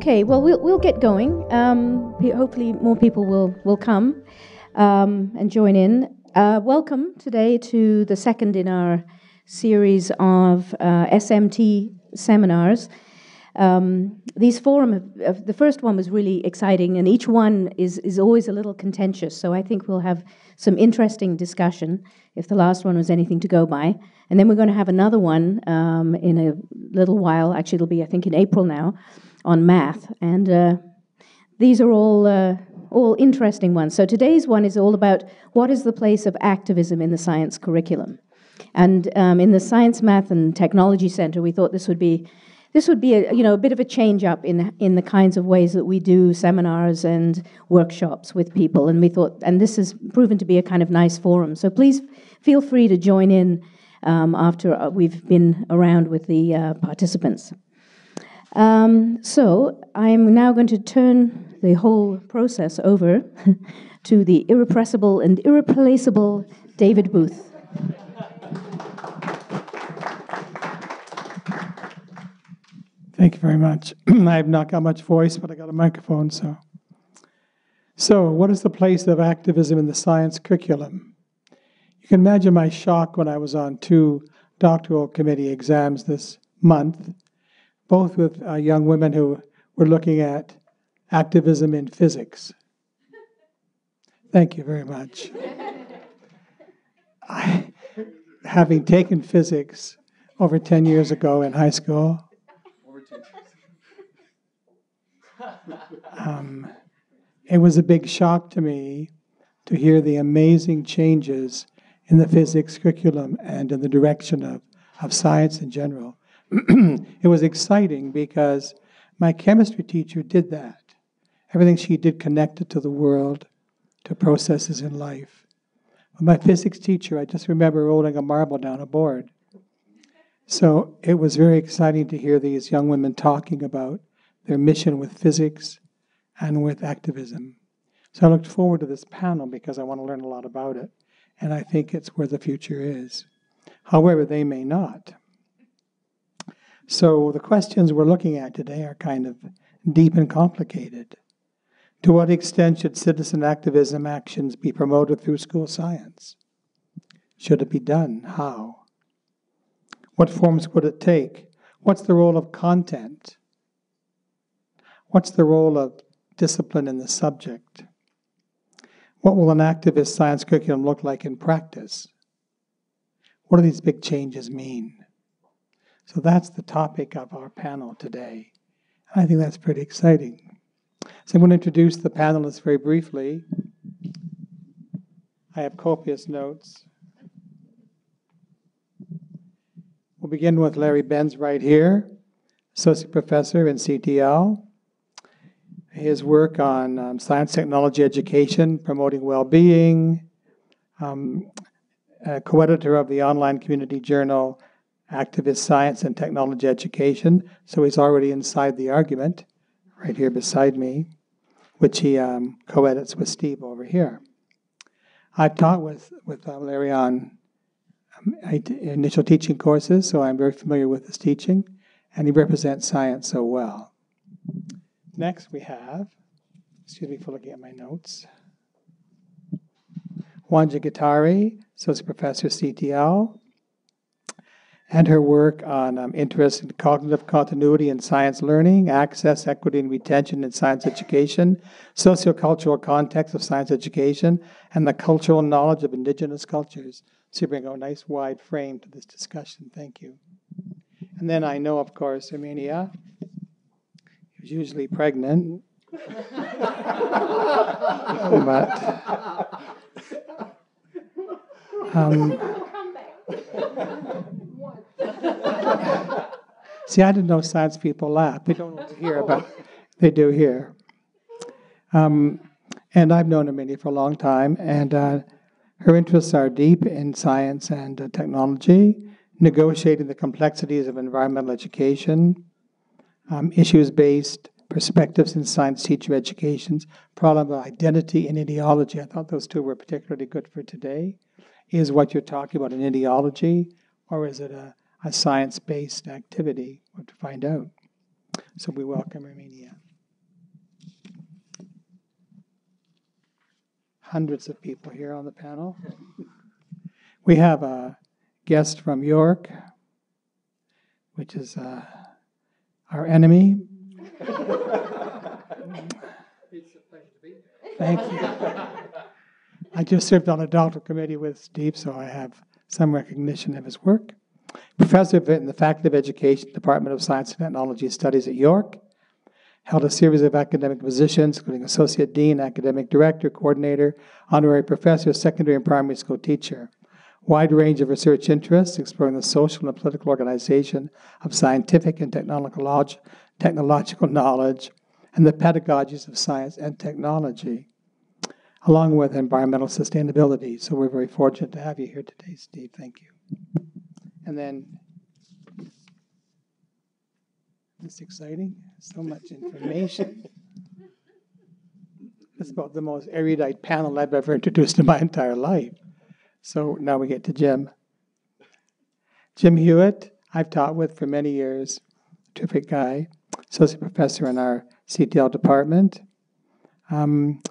Okay, well, we'll get going. Hopefully more people will come and join in. Welcome today to the second in our series of SMT seminars. These the first one was really exciting, and each one is always a little contentious, so I think we'll have some interesting discussion if the last one was anything to go by. And then we're going to have another one in a little while. Actually, it'll be, I think, in April now, on math. And these are all interesting ones. So today's one is all about what is the place of activism in the science curriculum. And in the Science, Math, and Technology Center, we thought this would be a bit of a change up in the kinds of ways that we do seminars and workshops with people. And we thought, and this has proven to be a kind of nice forum. So please feel free to join in after we've been around with the participants. So I'm now going to turn the whole process over to the irrepressible and irreplaceable David Booth. Thank you very much. I've not got much voice, but I got a microphone, so. So, what is the place of activism in the science curriculum? You can imagine my shock when I was on 2 doctoral committee exams this month, both with young women who were looking at activism in physics. Thank you very much. Having taken physics over 10 years ago in high school, it was a big shock to me to hear the amazing changes in the physics curriculum and in the direction of science in general. It was exciting because my chemistry teacher did that. Everything she did connected to the world, to processes in life. But my physics teacher, I just remember rolling a marble down a board. So it was very exciting to hear these young women talking about their mission with physics and with activism. So I looked forward to this panel because I want to learn a lot about it, and I think it's where the future is. However, they may not. So the questions we're looking at today are kind of deep and complicated. To what extent should citizen activism actions be promoted through school science? Should it be done? How? What forms would it take? What's the role of content? What's the role of discipline in the subject? What will an activist science curriculum look like in practice? What do these big changes mean? So that's the topic of our panel today. I think that's pretty exciting. So I'm going to introduce the panelists very briefly. I have copious notes. We'll begin with Larry Benz right here, Associate Professor in CTL. His work on science technology education, promoting well-being, co-editor of the online community journal, Activist Science and Technology Education. So he's already inside the argument, right here beside me, which he co-edits with Steve over here. I've taught with Larry on initial teaching courses, so I'm very familiar with his teaching, and he represents science so well. Next we have, excuse me for looking at my notes, Wanja Gitari, Associate Professor CTL, and her work on interest in cognitive continuity in science learning, access, equity, and retention in science education, sociocultural context of science education, and the cultural knowledge of indigenous cultures. So you bring a nice wide frame to this discussion. Thank you. And then I know, of course, Erminia, who's usually pregnant, but see, I didn't know science people laugh. They don't over here, but they do here. And I've known Erminia for a long time, and her interests are deep in science and technology, negotiating the complexities of environmental education, issues-based perspectives in science teacher educations, problem of identity and ideology. I thought those 2 were particularly good for today. Is what you're talking about an ideology, or is it a science-based activity? We'll have to find out. So we welcome Erminia. hundreds of people here on the panel. We have a guest from York, which is our enemy. It's a pleasure to be here. Thank you. I just served on a doctoral committee with Steve, so I have some recognition of his work. Professor in the Faculty of Education, Department of Science and Technology Studies at York. Held a series of academic positions, including Associate Dean, Academic Director, Coordinator, Honorary Professor, Secondary and Primary School Teacher. Wide range of research interests, exploring the social and political organization of scientific and technological knowledge, and the pedagogies of science and technology, along with environmental sustainability. So we're very fortunate to have you here today, Steve. Thank you. And then, it's exciting, so much information. It's about the most erudite panel I've ever introduced in my entire life. So now we get to Jim. Jim Hewitt, I've taught with for many years, terrific guy, associate professor in our CTL department.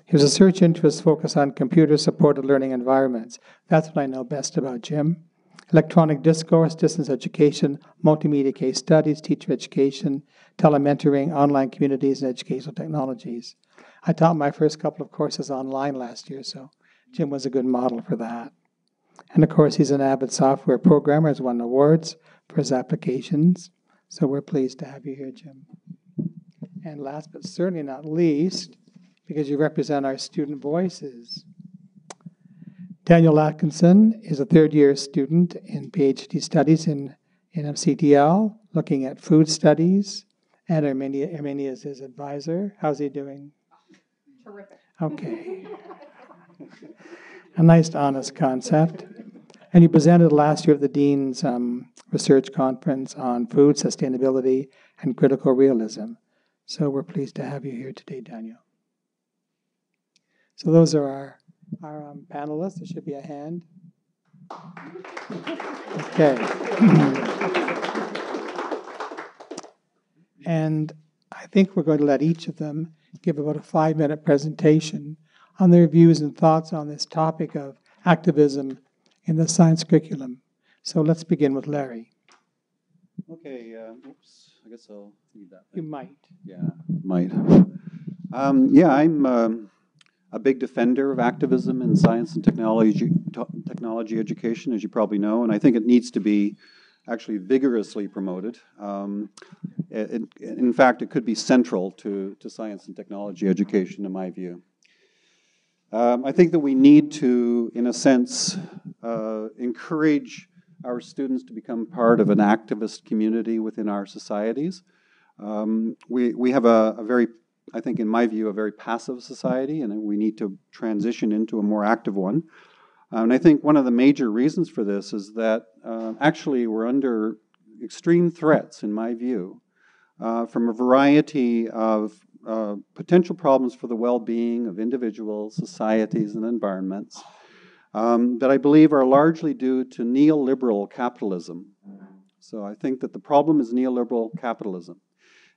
His research interests focus on computer-supported learning environments. That's what I know best about Jim. Electronic discourse, distance education, multimedia case studies, teacher education, telementoring, online communities, and educational technologies. I taught my first couple of courses online last year, so Jim was a good model for that. And of course, he's an avid software programmer, has won awards for his applications. So we're pleased to have you here, Jim. And last but certainly not least, because you represent our student voices, Daniel Atkinson is a third-year student in PhD studies in CTL, looking at food studies, and Erminia is his advisor. How's he doing? Terrific. Okay. A nice, honest concept. And you presented last year at the Dean's Research Conference on Food Sustainability and Critical Realism. So we're pleased to have you here today, Daniel. So those are our panelists. There should be a hand. Okay. And I think we're going to let each of them give about a 5-minute presentation on their views and thoughts on this topic of activism in the science curriculum. So let's begin with Larry. Okay, oops, I guess I'll need that. You might. Yeah, might. Yeah, I'm a big defender of activism in science and technology education, as you probably know, and I think it needs to be actually vigorously promoted. In fact, it could be central to science and technology education, in my view. I think that we need to, in a sense, encourage our students to become part of an activist community within our societies. We have a very, I think in my view, a very passive society, and we need to transition into a more active one. And I think one of the major reasons for this is that actually we're under extreme threats, in my view, from a variety of potential problems for the well-being of individuals, societies, and environments that I believe are largely due to neoliberal capitalism. So I think that the problem is neoliberal capitalism.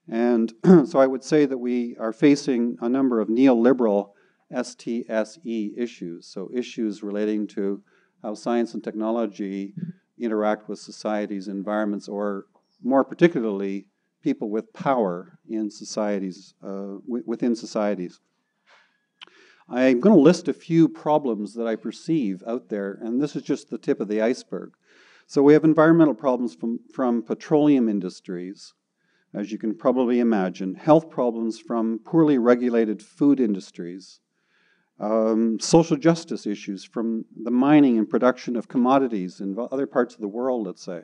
And so I would say that we are facing a number of neoliberal STSE issues, so issues relating to how science and technology interact with societies, environments, or more particularly, people with power in societies, within societies. I'm going to list a few problems that I perceive out there, and this is just the tip of the iceberg. So we have environmental problems from petroleum industries, as you can probably imagine, health problems from poorly regulated food industries, social justice issues from the mining and production of commodities in other parts of the world, let's say,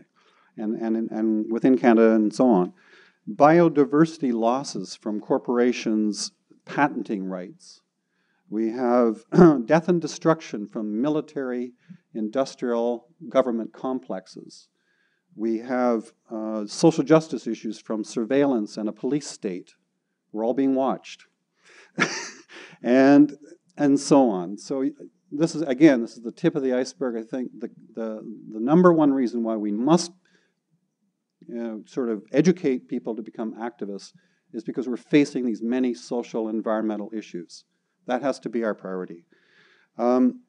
and within Canada and so on. Biodiversity losses from corporations' patenting rights. We have death and destruction from military, industrial, government complexes. We have social justice issues from surveillance and a police state. We're all being watched. and so on. So this is, again, this is the tip of the iceberg. I think the number one reason why we must sort of educate people to become activists is because we're facing these many social, environmental issues. That has to be our priority.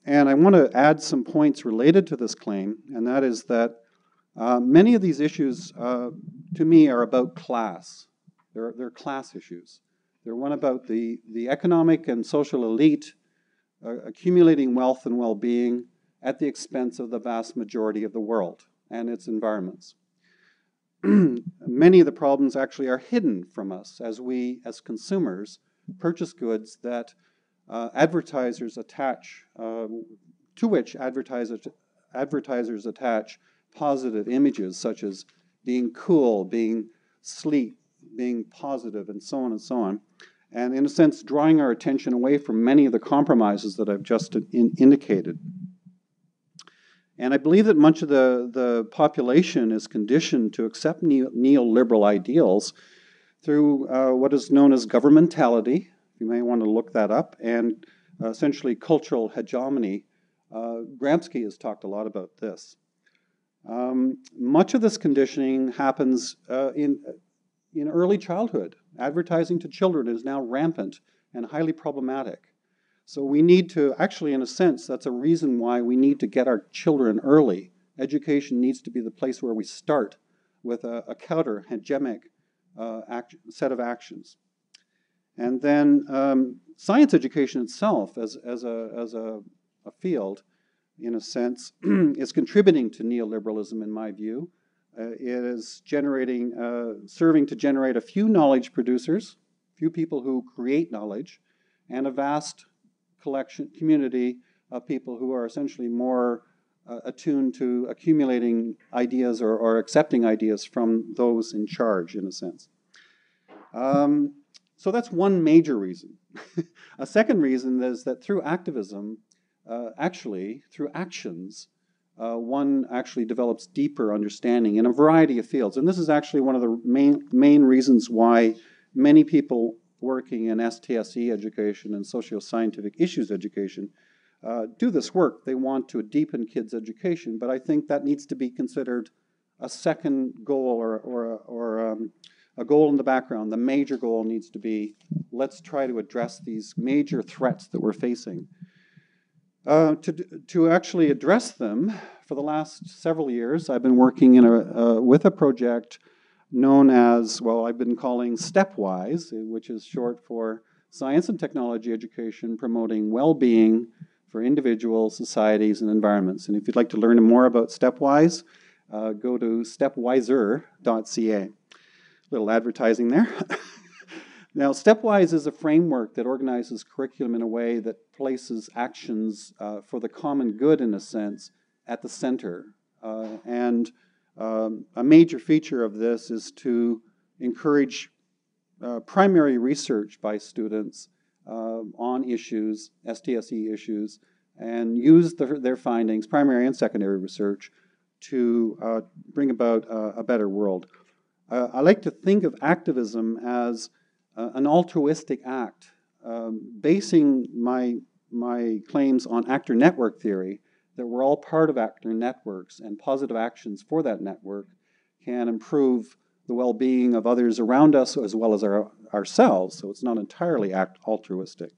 And I want to add some points related to this claim, and that is that many of these issues, to me, are about class. They're class issues. They're one about the economic and social elite accumulating wealth and well-being at the expense of the vast majority of the world and its environments. Many of the problems actually are hidden from us as we, as consumers, purchase goods that advertisers attach, to which advertisers attach positive images such as being cool, being sleek, being positive, and so on and so on. And in a sense, drawing our attention away from many of the compromises that I've just indicated. And I believe that much of the population is conditioned to accept neoliberal ideals through what is known as governmentality. You may want to look that up, and essentially cultural hegemony. Gramsci has talked a lot about this. Much of this conditioning happens in early childhood. Advertising to children is now rampant and highly problematic. So we need to, actually in a sense, that's a reason why we need to get our children early. Education needs to be the place where we start with a counter-hegemonic set of actions. And then science education itself as a field, in a sense, is contributing to neoliberalism in my view. It is serving to generate a few knowledge producers, few people who create knowledge, and a vast community of people who are essentially more attuned to accumulating ideas or accepting ideas from those in charge, in a sense. So that's one major reason. A second reason is that through activism, through actions, one actually develops deeper understanding in a variety of fields. And this is actually one of the main reasons why many people working in STSE education and socio-scientific issues education do this work. They want to deepen kids' education, but I think that needs to be considered a second goal or a goal in the background. The major goal needs to be, let's try to address these major threats that we're facing. To actually address them, for the last several years, I've been working with a project known as, well, I've been calling STEPWISE, which is short for Science and Technology Education Promoting Well-Being for Individuals, Societies, and Environments. And if you'd like to learn more about STEPWISE, go to stepwiser.ca. Little advertising there. Now, STEPWISE is a framework that organizes curriculum in a way that places actions for the common good, in a sense, at the center. A major feature of this is to encourage primary research by students on issues, STSE issues, and use their findings, primary and secondary research, to bring about a better world. I like to think of activism as an altruistic act, basing my claims on actor network theory, that we're all part of actor networks, and positive actions for that network can improve the well-being of others around us as well as ourselves, so it's not entirely altruistic.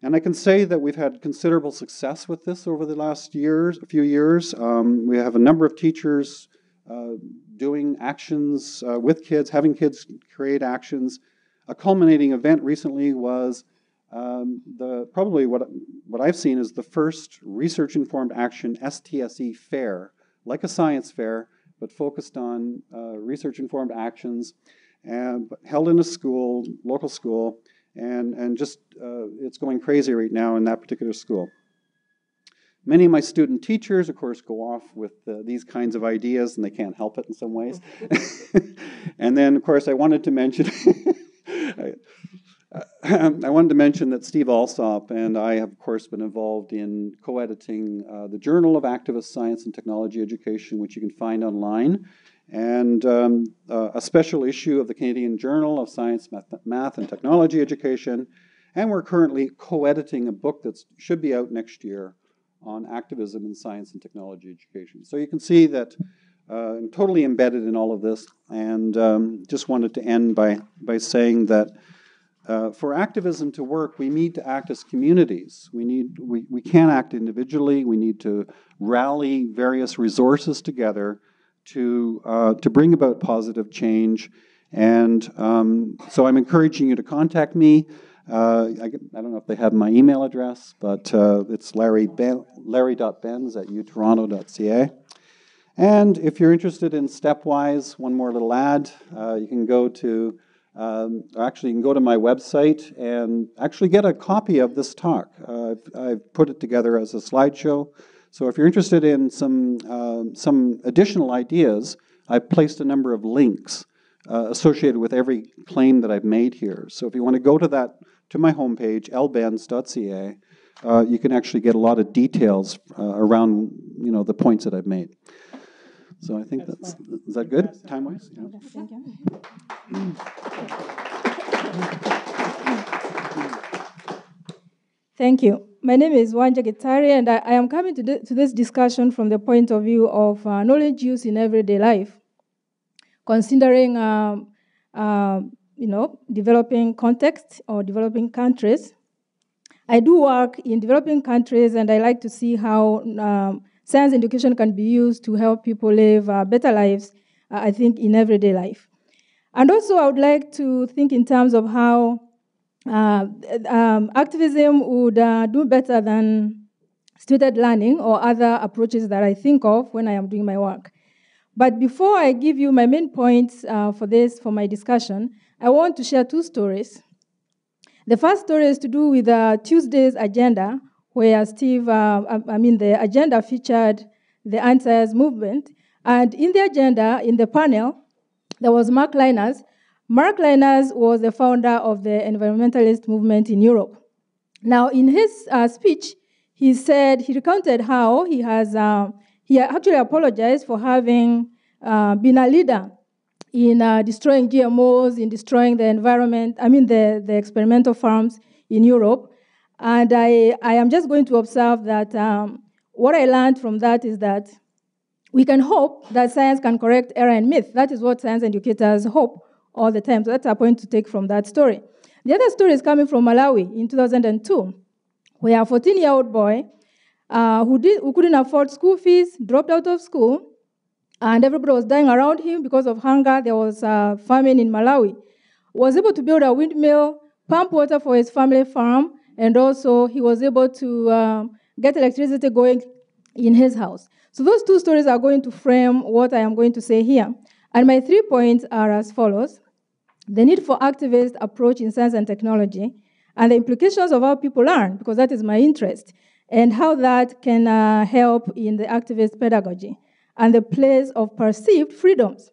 And I can say that we've had considerable success with this over the last few years. We have a number of teachers doing actions with kids, having kids create actions. A culminating event recently was probably what I've seen is the first research-informed action STSE fair, like a science fair, but focused on research-informed actions, and held in a school, local school, and just it's going crazy right now in that particular school. Many of my student teachers, of course, go off with these kinds of ideas, and they can't help it in some ways. And then, of course, I wanted to mention that Steve Alsop and I have, of course, been involved in co-editing the Journal of Activist Science and Technology Education, which you can find online, and a special issue of the Canadian Journal of Science, Math, and Technology Education. And we're currently co-editing a book that should be out next year on activism in science and technology education. So you can see that I'm totally embedded in all of this, and just wanted to end by saying that for activism to work, we need to act as communities. We can't act individually. We need to rally various resources together to bring about positive change. And so I'm encouraging you to contact me. I don't know if they have my email address, but it's larry.benz@utoronto.ca. And if you're interested in Stepwise, one more little ad, you can go to my website and actually get a copy of this talk. I've put it together as a slideshow. So if you're interested in some additional ideas, I've placed a number of links associated with every claim that I've made here. So if you want to go to my homepage, lbenz.ca, you can actually get a lot of details around the points that I've made. So I think is that good, time-wise? Yeah. Thank you. Thank you. My name is Wanja Gitari, and I am coming to this discussion from the point of view of knowledge use in everyday life, considering developing context or developing countries. I do work in developing countries, and I like to see how science education can be used to help people live better lives, I think, in everyday life. And also, I would like to think in terms of how activism would do better than student learning or other approaches that I think of when I am doing my work. But before I give you my main points for my discussion, I want to share two stories. The first story is to do with Tuesday's agenda, where the agenda featured the anti-IS movement. And in the agenda, in the panel, there was Mark Liners. Mark Liners was the founder of the environmentalist movement in Europe. Now, in his speech, he recounted how he actually apologized for having been a leader in destroying GMOs, in destroying the environment, the experimental farms in Europe. And I am just going to observe that what I learned from that is that we can hope that science can correct error and myth. That is what science educators hope all the time. So that's a point to take from that story. The other story is coming from Malawi in 2002, where a 14-year-old boy who couldn't afford school fees dropped out of school, and everybody was dying around him because of hunger. There was a famine in Malawi. Was able to build a windmill, pump water for his family farm, and also he was able to get electricity going in his house. So those two stories are going to frame what I am going to say here. And my 3 points are as follows: the need for activist approach in science and technology, and the implications of how people learn, because that is my interest, and how that can help in the activist pedagogy, and the place of perceived freedoms.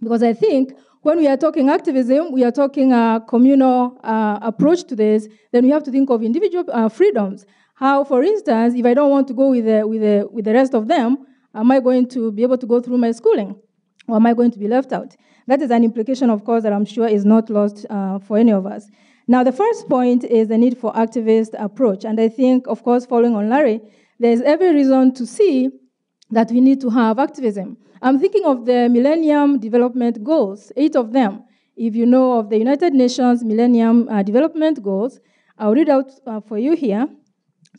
Because I think when we are talking activism, we are talking a communal approach to this, then we have to think of individual freedoms. How, for instance, if I don't want to go with the rest of them, am I going to be able to go through my schooling? Or am I going to be left out? That is an implication, of course, that I'm sure is not lost for any of us. Now, the first point is the need for activist approach. And I think, of course, following on Larry, there's every reason to see that we need to have activism. I'm thinking of the Millennium Development Goals, 8 of them. If you know of the United Nations Millennium Development Goals, I'll read out for you here.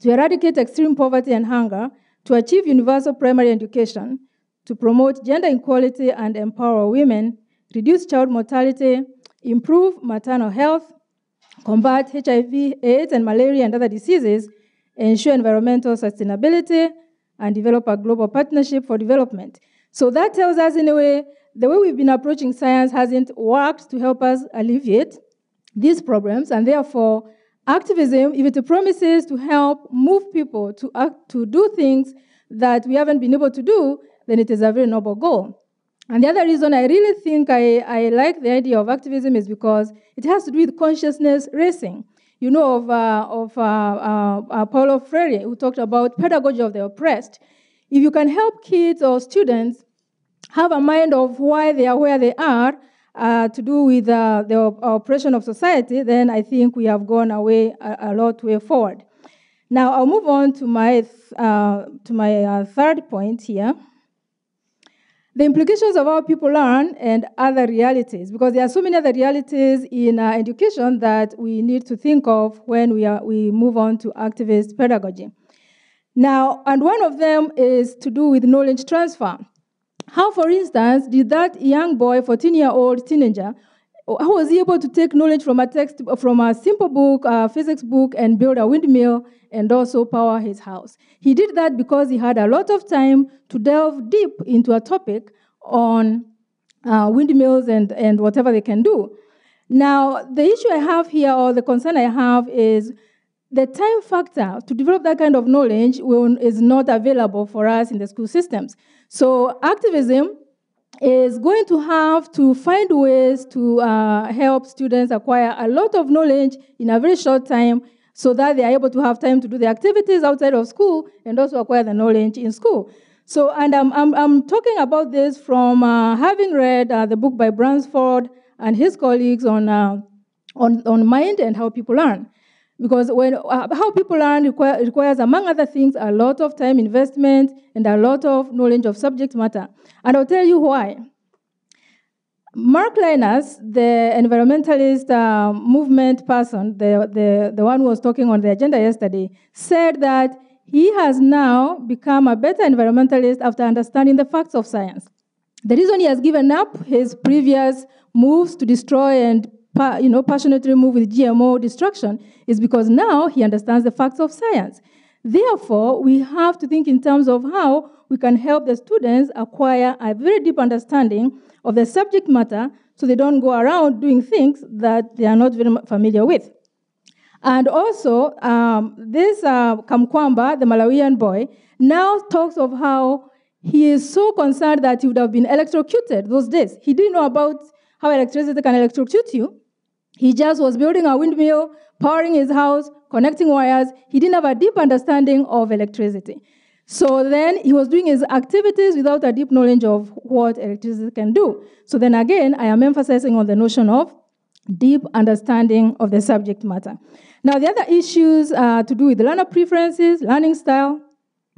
To eradicate extreme poverty and hunger, to achieve universal primary education, to promote gender equality and empower women, reduce child mortality, improve maternal health, combat HIV, AIDS, and malaria and other diseases, ensure environmental sustainability, and develop a global partnership for development. So that tells us, in a way, the way we've been approaching science hasn't worked to help us alleviate these problems, and therefore, activism, if it promises to help move people to do things that we haven't been able to do, then it is a very noble goal. And the other reason I really think I like the idea of activism is because it has to do with consciousness racing. You know of Paulo Freire, who talked about pedagogy of the oppressed. If you can help kids or students have a mind of why they are where they are, to do with the oppression of society, then I think we have gone a lot way forward. Now, I'll move on to my third point here. the implications of how people learn and other realities, because there are so many other realities in education that we need to think of when we move on to activist pedagogy. Now, and one of them is to do with knowledge transfer. How, for instance, did that young boy, 14-year-old teenager, how was he able to take knowledge from a simple book, a physics book, and build a windmill and also power his house? He did that because he had a lot of time to delve deep into a topic on windmills and whatever they can do. Now, the issue I have here, or the concern I have, is the time factor to develop that kind of knowledge is not available for us in the school systems. So activism is going to have to find ways to help students acquire a lot of knowledge in a very short time so that they are able to have time to do the activities outside of school and also acquire the knowledge in school. So, and I'm talking about this from having read the book by Bransford and his colleagues on mind and how people learn. Because how people learn requires, among other things, a lot of time investment and a lot of knowledge of subject matter. And I'll tell you why. Mark Linus, the environmentalist movement person, the one who was talking on the agenda yesterday, said that he has now become a better environmentalist after understanding the facts of science. The reason he has given up his previous moves to destroy and passionately move with GMO destruction is because now he understands the facts of science. Therefore, we have to think in terms of how we can help the students acquire a very deep understanding of the subject matter so they don't go around doing things that they are not very familiar with. And also, this Kamkwamba, the Malawian boy, now talks of how he is so concerned that he would have been electrocuted those days. He didn't know about how electricity can electrocute you. He just was building a windmill, powering his house, connecting wires. He didn't have a deep understanding of electricity. So then he was doing his activities without a deep knowledge of what electricity can do. So then again, I am emphasizing on the notion of deep understanding of the subject matter. Now, the other issues to do with learner preferences, learning style,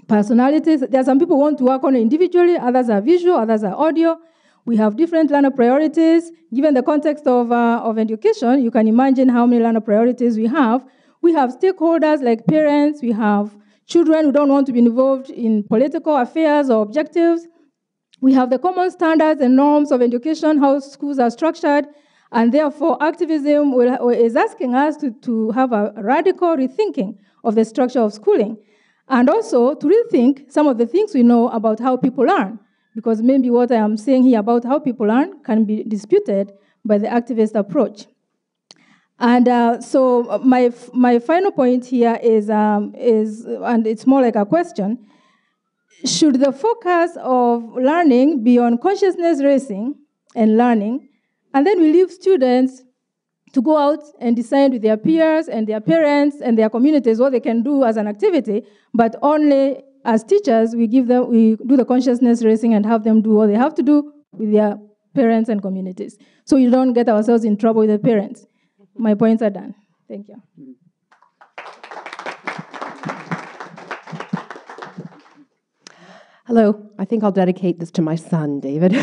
personalities. There are some people who want to work on it individually, others are visual, others are audio. We have different learner priorities. Given the context of education, you can imagine how many learner priorities we have. We have stakeholders like parents. We have children who don't want to be involved in political affairs or objectives. We have the common standards and norms of education, how schools are structured. And therefore, activism is asking us to have a radical rethinking of the structure of schooling. And also to rethink some of the things we know about how people learn. Because maybe what I am saying here about how people learn can be disputed by the activist approach. And so my final point here is, and it's more like a question, should the focus of learning be on consciousness raising and learning, and then we leave students to go out and decide with their peers and their parents and their communities what they can do as an activity, but only as teachers, we do the consciousness raising and have them do what they have to do with their parents and communities. So you don't get ourselves in trouble with the parents. My points are done. Thank you. Hello. I think I'll dedicate this to my son, David,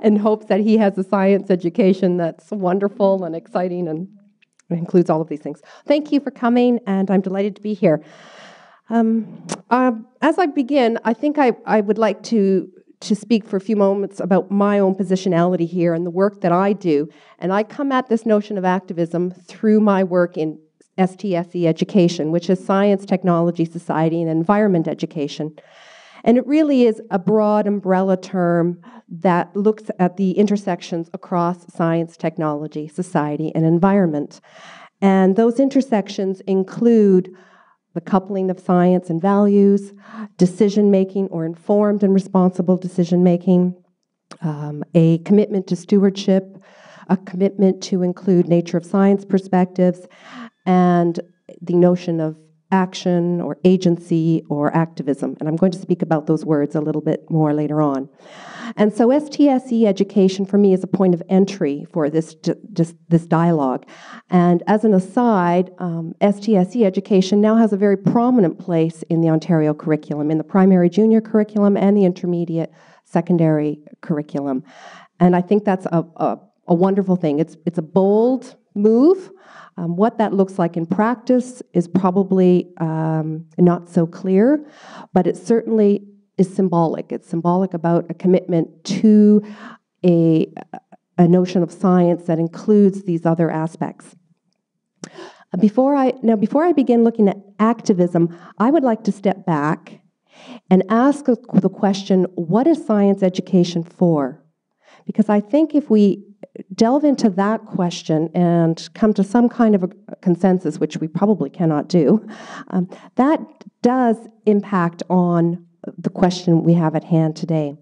in hopes that he has a science education that's wonderful and exciting and includes all of these things. Thank you for coming, and I'm delighted to be here. As I begin, I think I would like to speak for a few moments about my own positionality here and the work that I do. And I come at this notion of activism through my work in STSE education, which is Science, Technology, Society, and Environment Education. And it really is a broad umbrella term that looks at the intersections across science, technology, society, and environment. And those intersections include the coupling of science and values, decision-making or informed and responsible decision-making, a commitment to stewardship, a commitment to include nature of science perspectives, and the notion of action or agency or activism. And I'm going to speak about those words a little bit more later on. And so STSE education for me is a point of entry for this dialogue. And as an aside, STSE education now has a very prominent place in the Ontario curriculum, in the primary junior curriculum and the intermediate secondary curriculum. And I think that's a wonderful thing. It's a bold move. What that looks like in practice is probably not so clear, but it certainly is symbolic. It's symbolic about a commitment to a notion of science that includes these other aspects. Before I begin looking at activism, I would like to step back and ask the question, what is science education for? Because I think if we delve into that question and come to some kind of a consensus, which we probably cannot do, that does impact on the question we have at hand today.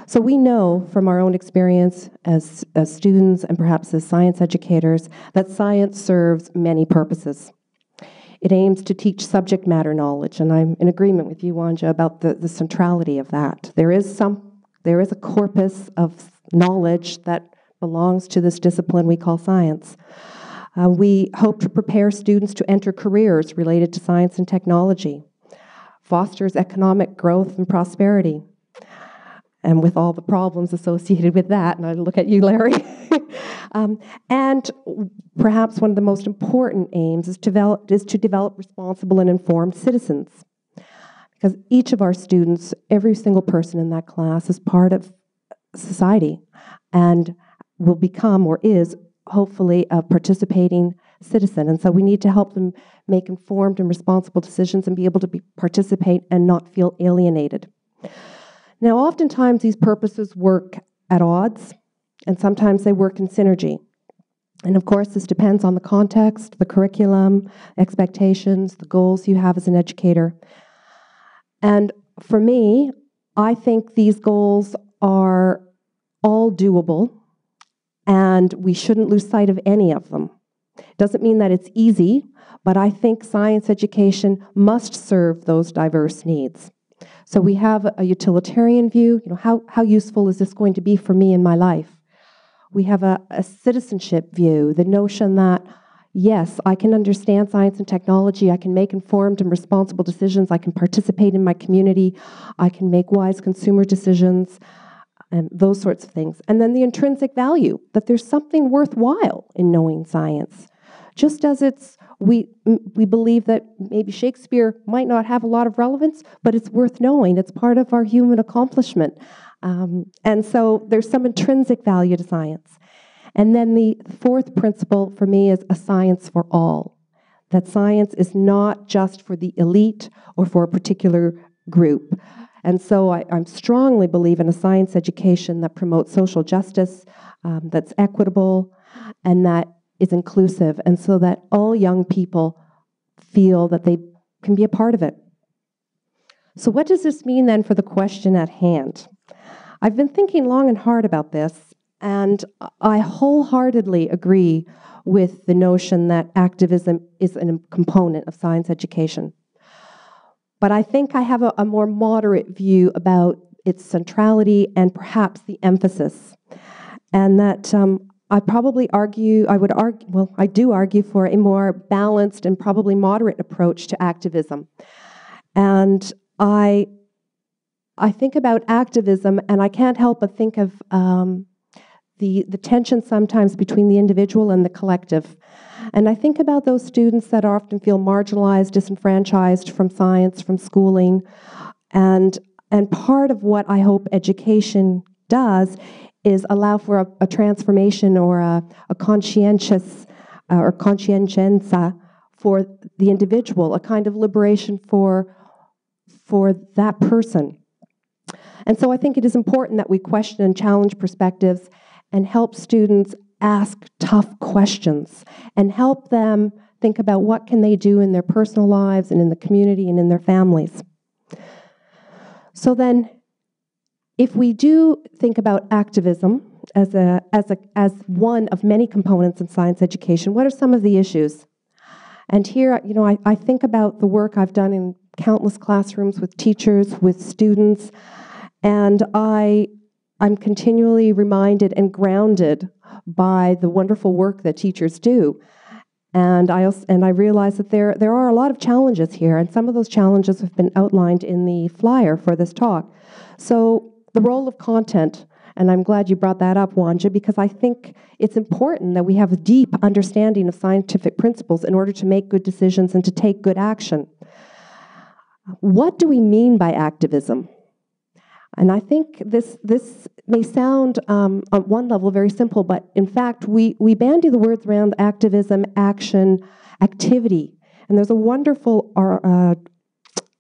So we know from our own experience as students and perhaps as science educators that science serves many purposes. It aims to teach subject matter knowledge, and I'm in agreement with you, Wanja, about the centrality of that. There is a corpus of knowledge that belongs to this discipline we call science. We hope to prepare students to enter careers related to science and technology, fosters economic growth and prosperity, and with all the problems associated with that, and I look at you, Larry. And perhaps one of the most important aims is to develop responsible and informed citizens. Because each of our students, every single person in that class is part of society and will become or is hopefully a participating citizen. And so we need to help them make informed and responsible decisions and be able to participate and not feel alienated. Now, oftentimes these purposes work at odds, and sometimes they work in synergy. And of course, this depends on the context, the curriculum, expectations, the goals you have as an educator. And for me, I think these goals are all doable, and we shouldn't lose sight of any of them. Doesn't mean that it's easy, but I think science education must serve those diverse needs. So we have a utilitarian view, how useful is this going to be for me in my life? We have a citizenship view, the notion that, yes, I can understand science and technology, I can make informed and responsible decisions, I can participate in my community, I can make wise consumer decisions, and those sorts of things. And then the intrinsic value, that there's something worthwhile in knowing science. Just as we believe that maybe Shakespeare might not have a lot of relevance, but it's worth knowing. It's part of our human accomplishment. And so there's some intrinsic value to science. And then the fourth principle for me is a science for all. That science is not just for the elite or for a particular group. And so I strongly believe in a science education that promotes social justice, that's equitable, and that is inclusive, and so that all young people feel that they can be a part of it. So what does this mean then for the question at hand? I've been thinking long and hard about this, and I wholeheartedly agree with the notion that activism is a component of science education. But I think I have a more moderate view about its centrality and perhaps the emphasis, and that I do argue for a more balanced and probably moderate approach to activism. And I think about activism, and I can't help but think of the tension sometimes between the individual and the collective. And I think about those students that often feel marginalized, disenfranchised from science, from schooling. And part of what I hope education does is allow for a transformation or a conscientious or conscienza for the individual, a kind of liberation for that person. And so I think it is important that we question and challenge perspectives and help students ask tough questions and help them think about what can they do in their personal lives and in the community and in their families. So then, if we do think about activism as one of many components in science education, what are some of the issues? And here, I think about the work I've done in countless classrooms with teachers, with students, and I'm continually reminded and grounded by the wonderful work that teachers do. And I realize that there are a lot of challenges here, and some of those challenges have been outlined in the flyer for this talk. So the role of content, and I'm glad you brought that up, Wanja, because I think it's important that we have a deep understanding of scientific principles in order to make good decisions and to take good action. What do we mean by activism? And I think this may sound, on one level, very simple, but in fact, we bandy the words around activism, action, activity. And there's a wonderful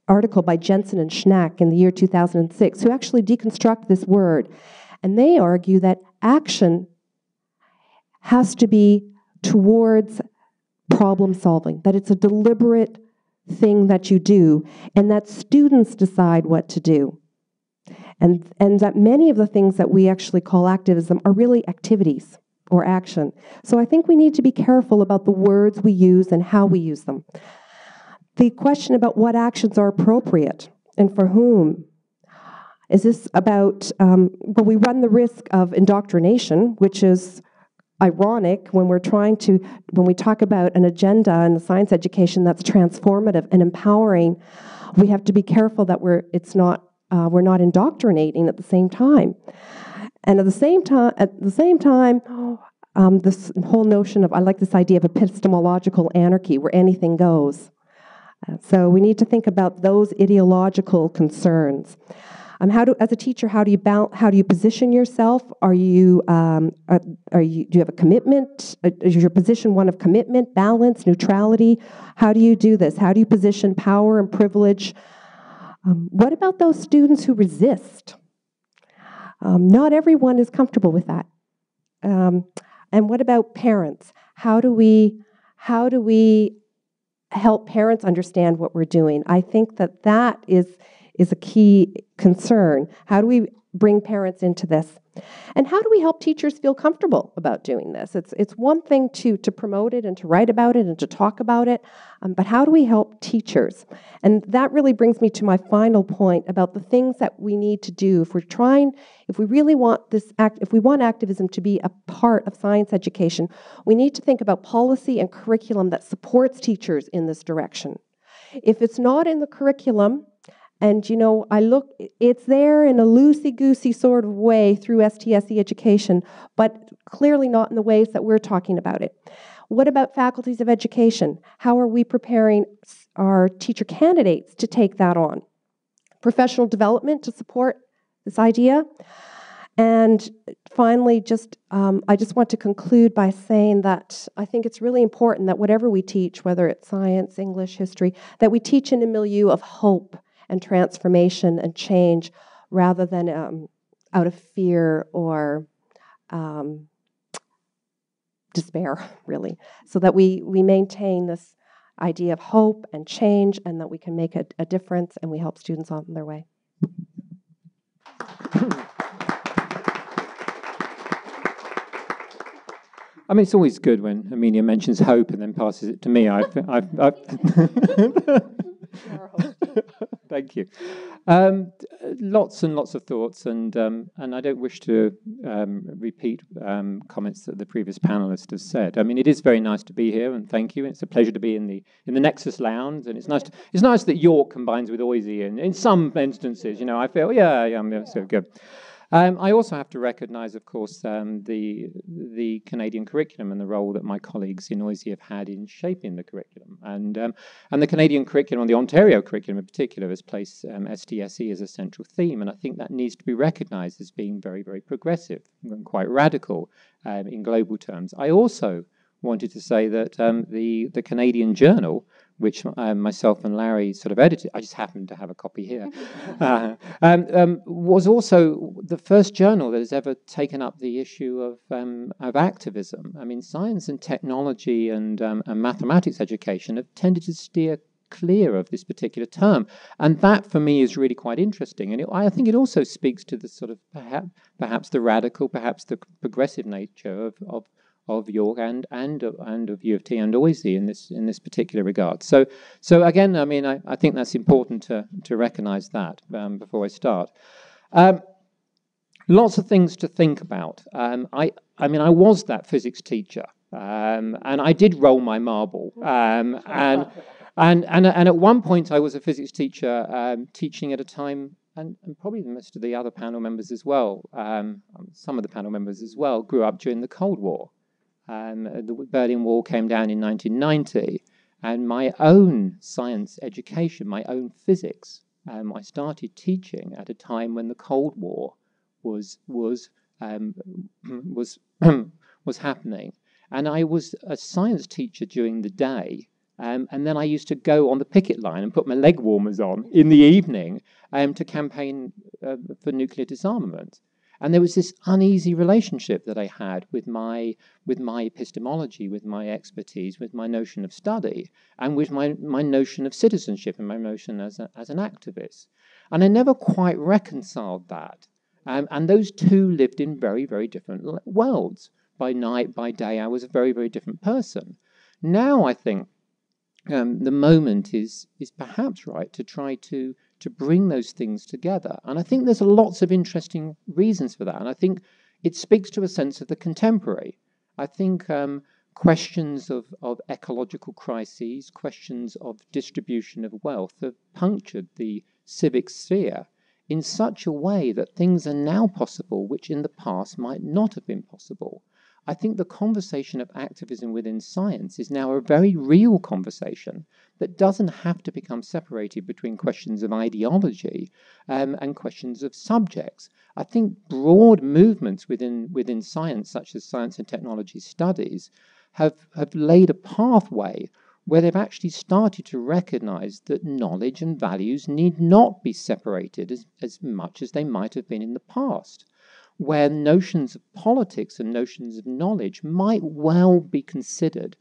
article by Jensen and Schnack in the year 2006 who actually deconstruct this word. And they argue that action has to be towards problem solving, that it's a deliberate thing that you do, and that students decide what to do. And that many of the things that we actually call activism are really activities or action. So I think we need to be careful about the words we use and how we use them. The question about what actions are appropriate and for whom. Is this about, well, we run the risk of indoctrination, which is ironic when we're when we talk about an agenda in the science education that's transformative and empowering, we have to be careful that we're not indoctrinating at the same time. And at the same time, this whole notion of, I like this idea of epistemological anarchy, where anything goes. So we need to think about those ideological concerns. As a teacher, how do you position yourself? Do you have a commitment? Is your position one of commitment, balance, neutrality? How do you do this? How do you position power and privilege? What about those students who resist? Not everyone is comfortable with that. And what about parents? How do we help parents understand what we're doing? I think that is a key concern. How do we bring parents into this? And how do we help teachers feel comfortable about doing this? It's one thing to promote it and to write about it and to talk about it, but how do we help teachers? And that really brings me to my final point about the things that we need to do if we really want if we want activism to be a part of science education, we need to think about policy and curriculum that supports teachers in this direction. If it's not in the curriculum, and, it's there in a loosey-goosey sort of way through STSE education, but clearly not in the ways that we're talking about it. What about faculties of education? How are we preparing our teacher candidates to take that on? Professional development to support this idea? And finally, I just want to conclude by saying that I think it's really important that whatever we teach, whether it's science, English, history, that we teach in a milieu of hope and transformation and change, rather than out of fear or despair, really. So that we maintain this idea of hope and change, and that we can make a difference, and we help students on their way. I mean, it's always good when Erminia mentions hope and then passes it to me. Thank you. Lots and lots of thoughts, and I don't wish to repeat comments that the previous panelist has said. I mean, it is very nice to be here, and thank you. It's a pleasure to be in the Nexus Lounge, and it's nice that York combines with OISE, and in some instances, I feel yeah, so good. I also have to recognise, of course, the Canadian curriculum and the role that my colleagues in OISE have had in shaping the curriculum. And the Canadian curriculum, the Ontario curriculum in particular, has placed STSE as a central theme. And I think that needs to be recognised as being very, very progressive and quite radical in global terms. I also wanted to say that the Canadian Journal, which myself and Larry sort of edited, I just happen to have a copy here, was also the first journal that has ever taken up the issue of activism. I mean, science and technology and mathematics education have tended to steer clear of this particular term. And that, for me, is really quite interesting. And I think it also speaks to the sort of perhaps the radical, perhaps the progressive nature of York and of U of T and OISE in this particular regard. So again, I mean, I think that's important to recognise that before I start. Lots of things to think about. I mean, I was that physics teacher, and I did roll my marble, and at one point I was a physics teacher teaching at a time and probably most of the other panel members as well, some of the panel members as well, grew up during the Cold War. The Berlin Wall came down in 1990, and my own science education, my own physics, I started teaching at a time when the Cold War was happening, and I was a science teacher during the day. And then I used to go on the picket line and put my leg warmers on in the evening to campaign for nuclear disarmament. And there was this uneasy relationship that I had with my epistemology, with my expertise, with my notion of study, and with my notion of citizenship and my notion as an activist. And I never quite reconciled that. And those two lived in very, very different worlds. By night, by day, I was a very, very different person. Now I think the moment is perhaps right to try to bring those things together. And I think there's lots of interesting reasons for that. And I think it speaks to a sense of the contemporary. I think questions of ecological crises, questions of distribution of wealth have punctured the civic sphere in such a way that things are now possible which in the past might not have been possible. I think the conversation of activism within science is now a very real conversation that doesn't have to become separated between questions of ideology and questions of subjects. I think broad movements within science, such as science and technology studies, have laid a pathway where they've actually started to recognize that knowledge and values need not be separated as much as they might have been in the past, where notions of politics and notions of knowledge might well be considered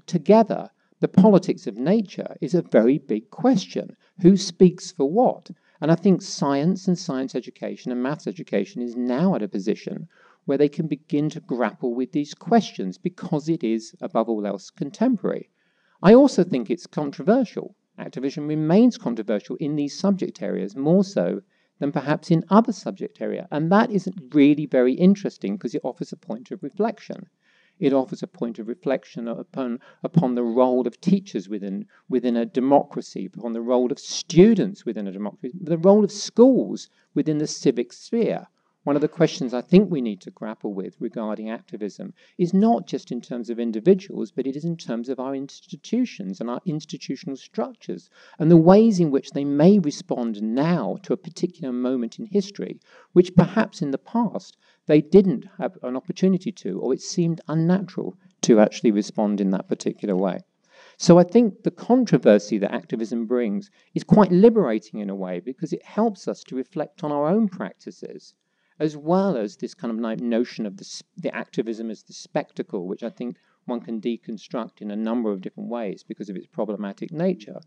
together. The politics of nature is a very big question. Who speaks for what? And I think science and science education and maths education is now at a position where they can begin to grapple with these questions because it is, above all else, contemporary. I also think it's controversial. Activism remains controversial in these subject areas, more so than perhaps in other subject area. And that isn't really very interesting because it offers a point of reflection. It offers a point of reflection upon the role of teachers within a democracy, upon the role of students within a democracy, the role of schools within the civic sphere. One of the questions I think we need to grapple with regarding activism is not just in terms of individuals, but it is in terms of our institutions and our institutional structures and the ways in which they may respond now to a particular moment in history, which perhaps in the past they didn't have an opportunity to, or it seemed unnatural to actually respond in that particular way. So I think the controversy that activism brings is quite liberating in a way because it helps us to reflect on our own practices, as well as this kind of notion of the activism as the spectacle, which I think one can deconstruct in a number of different ways because of its problematic nature.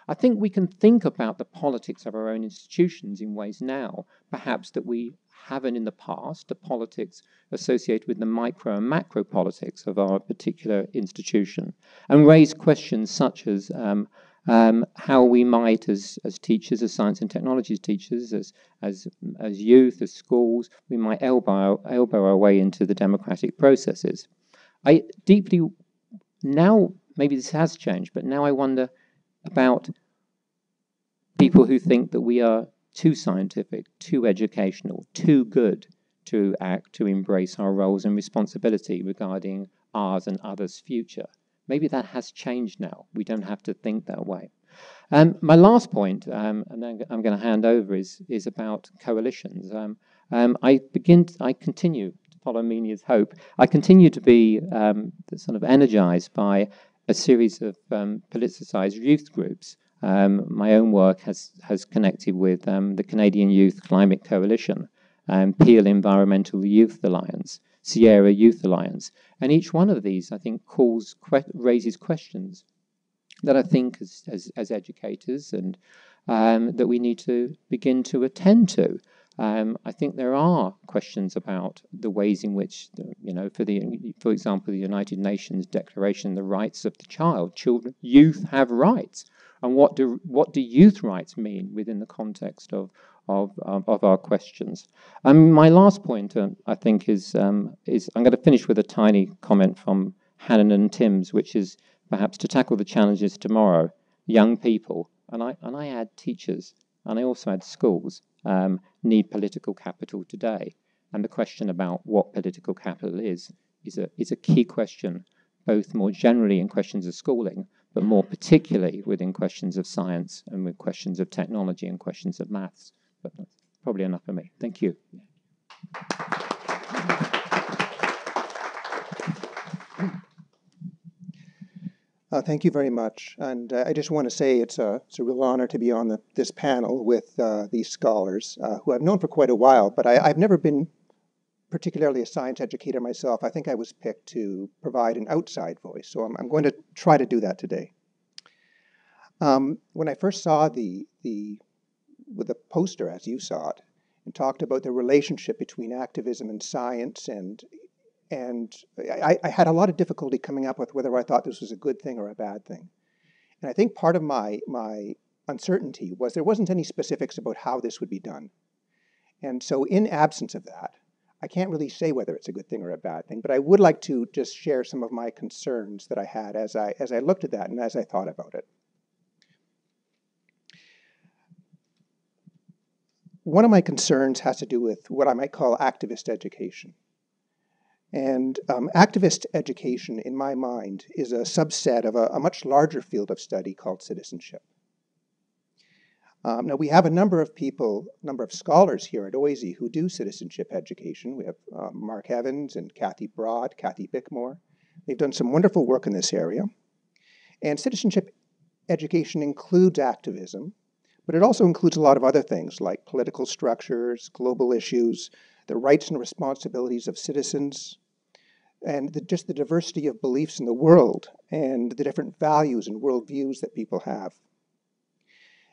I think we can think about the politics of our own institutions in ways now, perhaps that we haven't in the past, the politics associated with the micro and macro politics of our particular institution, and raise questions such as how we might, as teachers, as science and technologies teachers, as youth, as schools, we might elbow our way into the democratic processes. I deeply, now, maybe this has changed, but now I wonder about people who think that we are too scientific, too educational, too good to act, to embrace our roles and responsibility regarding ours and others' future. Maybe that has changed now. We don't have to think that way. My last point, and then I'm going to hand over, is about coalitions. I continue to follow Erminia's hope. I continue to be sort of energized by a series of politicized youth groups. My own work has connected with the Canadian Youth Climate Coalition, Peel Environmental Youth Alliance, Sierra Youth Alliance, and each one of these, I think, raises questions that I think, as educators, and that we need to begin to attend to. I think there are questions about the ways in which, for example, the United Nations Declaration, the rights of the child, youth have rights, and what do youth rights mean within the context of our questions. My last point, I think, is I'm going to finish with a tiny comment from Hannon and Tim's, which is perhaps to tackle the challenges tomorrow, young people, and I add teachers, and I also add schools. need political capital today. And the question about what political capital is a key question, both more generally in questions of schooling, but more particularly within questions of science and with questions of technology and questions of maths. But that's probably enough for me. Thank you. Thank you very much. And I just want to say it's a real honor to be on this panel with these scholars who I've known for quite a while, but I've never been particularly a science educator myself. I think I was picked to provide an outside voice, so I'm going to try to do that today. When I first saw the poster, as you saw it, and talked about the relationship between activism and science, and I had a lot of difficulty coming up with whether I thought this was a good thing or a bad thing. And I think part of my uncertainty was there wasn't any specifics about how this would be done. And so in absence of that, I can't really say whether it's a good thing or a bad thing, but I would like to just share some of my concerns that I had as I looked at that and as I thought about it. One of my concerns has to do with what I might call activist education. And activist education, in my mind, is a subset of a much larger field of study called citizenship. Now, we have a number of scholars here at OISE who do citizenship education. We have Mark Evans and Kathy Broad, Kathy Bickmore. They've done some wonderful work in this area. And citizenship education includes activism, but it also includes a lot of other things like political structures, global issues, the rights and responsibilities of citizens, and just the diversity of beliefs in the world and the different values and worldviews that people have.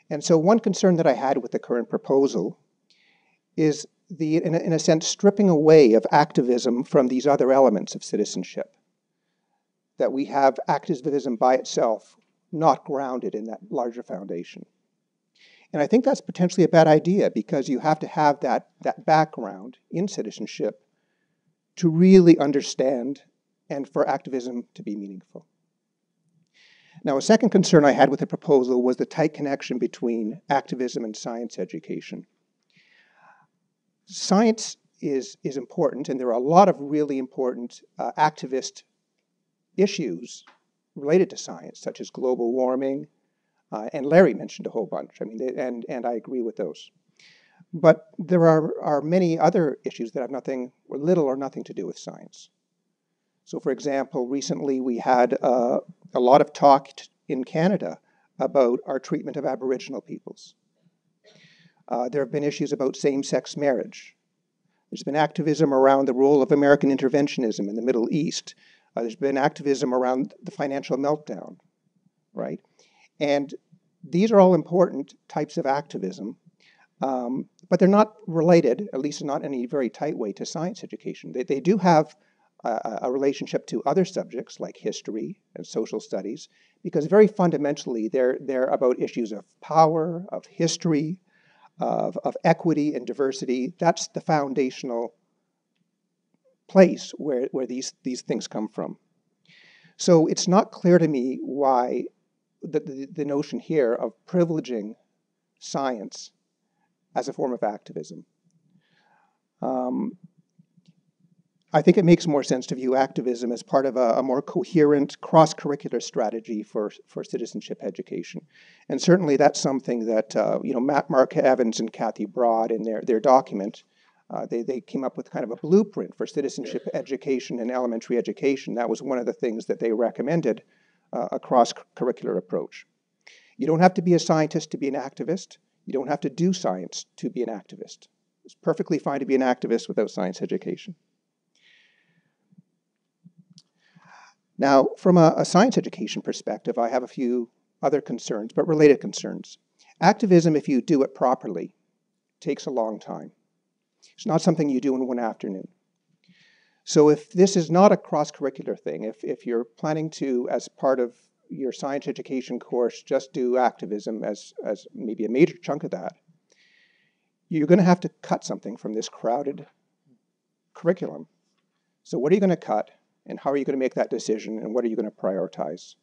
And so one concern that I had with the current proposal is in a sense, stripping away of activism from these other elements of citizenship. That we have activism by itself not grounded in that larger foundation. And I think that's potentially a bad idea because you have to have that background in citizenship to really understand and for activism to be meaningful. Now, a second concern I had with the proposal was the tight connection between activism and science education. Science is important, and there are a lot of really important activist issues related to science, such as global warming, and Larry mentioned a whole bunch. I mean, and I agree with those. But there are many other issues that have little or nothing to do with science. So, for example, recently we had a lot of talk in Canada about our treatment of Aboriginal peoples. There have been issues about same-sex marriage. There's been activism around the role of American interventionism in the Middle East. There's been activism around the financial meltdown, right? And these are all important types of activism, but they're not related, at least not in any very tight way, to science education. They do have a relationship to other subjects like history and social studies, because very fundamentally they're about issues of power, of history, of equity and diversity. That's the foundational place where these things come from. So it's not clear to me why the notion here of privileging science as a form of activism. I think it makes more sense to view activism as part of a more coherent cross-curricular strategy for citizenship education. And certainly that's something that Mark Evans and Kathy Broad in their document, they came up with kind of a blueprint for citizenship education and elementary education. That was one of the things that they recommended, a cross-curricular approach. You don't have to be a scientist to be an activist. You don't have to do science to be an activist. It's perfectly fine to be an activist without science education. Now, from a science education perspective, I have a few other concerns, but related concerns. Activism, if you do it properly, takes a long time. It's not something you do in one afternoon. So if this is not a cross-curricular thing, if you're planning to, as part of your science education course, just do activism as maybe a major chunk of that, you're going to have to cut something from this crowded curriculum. So what are you going to cut? And how are you going to make that decision, and what are you going to prioritize?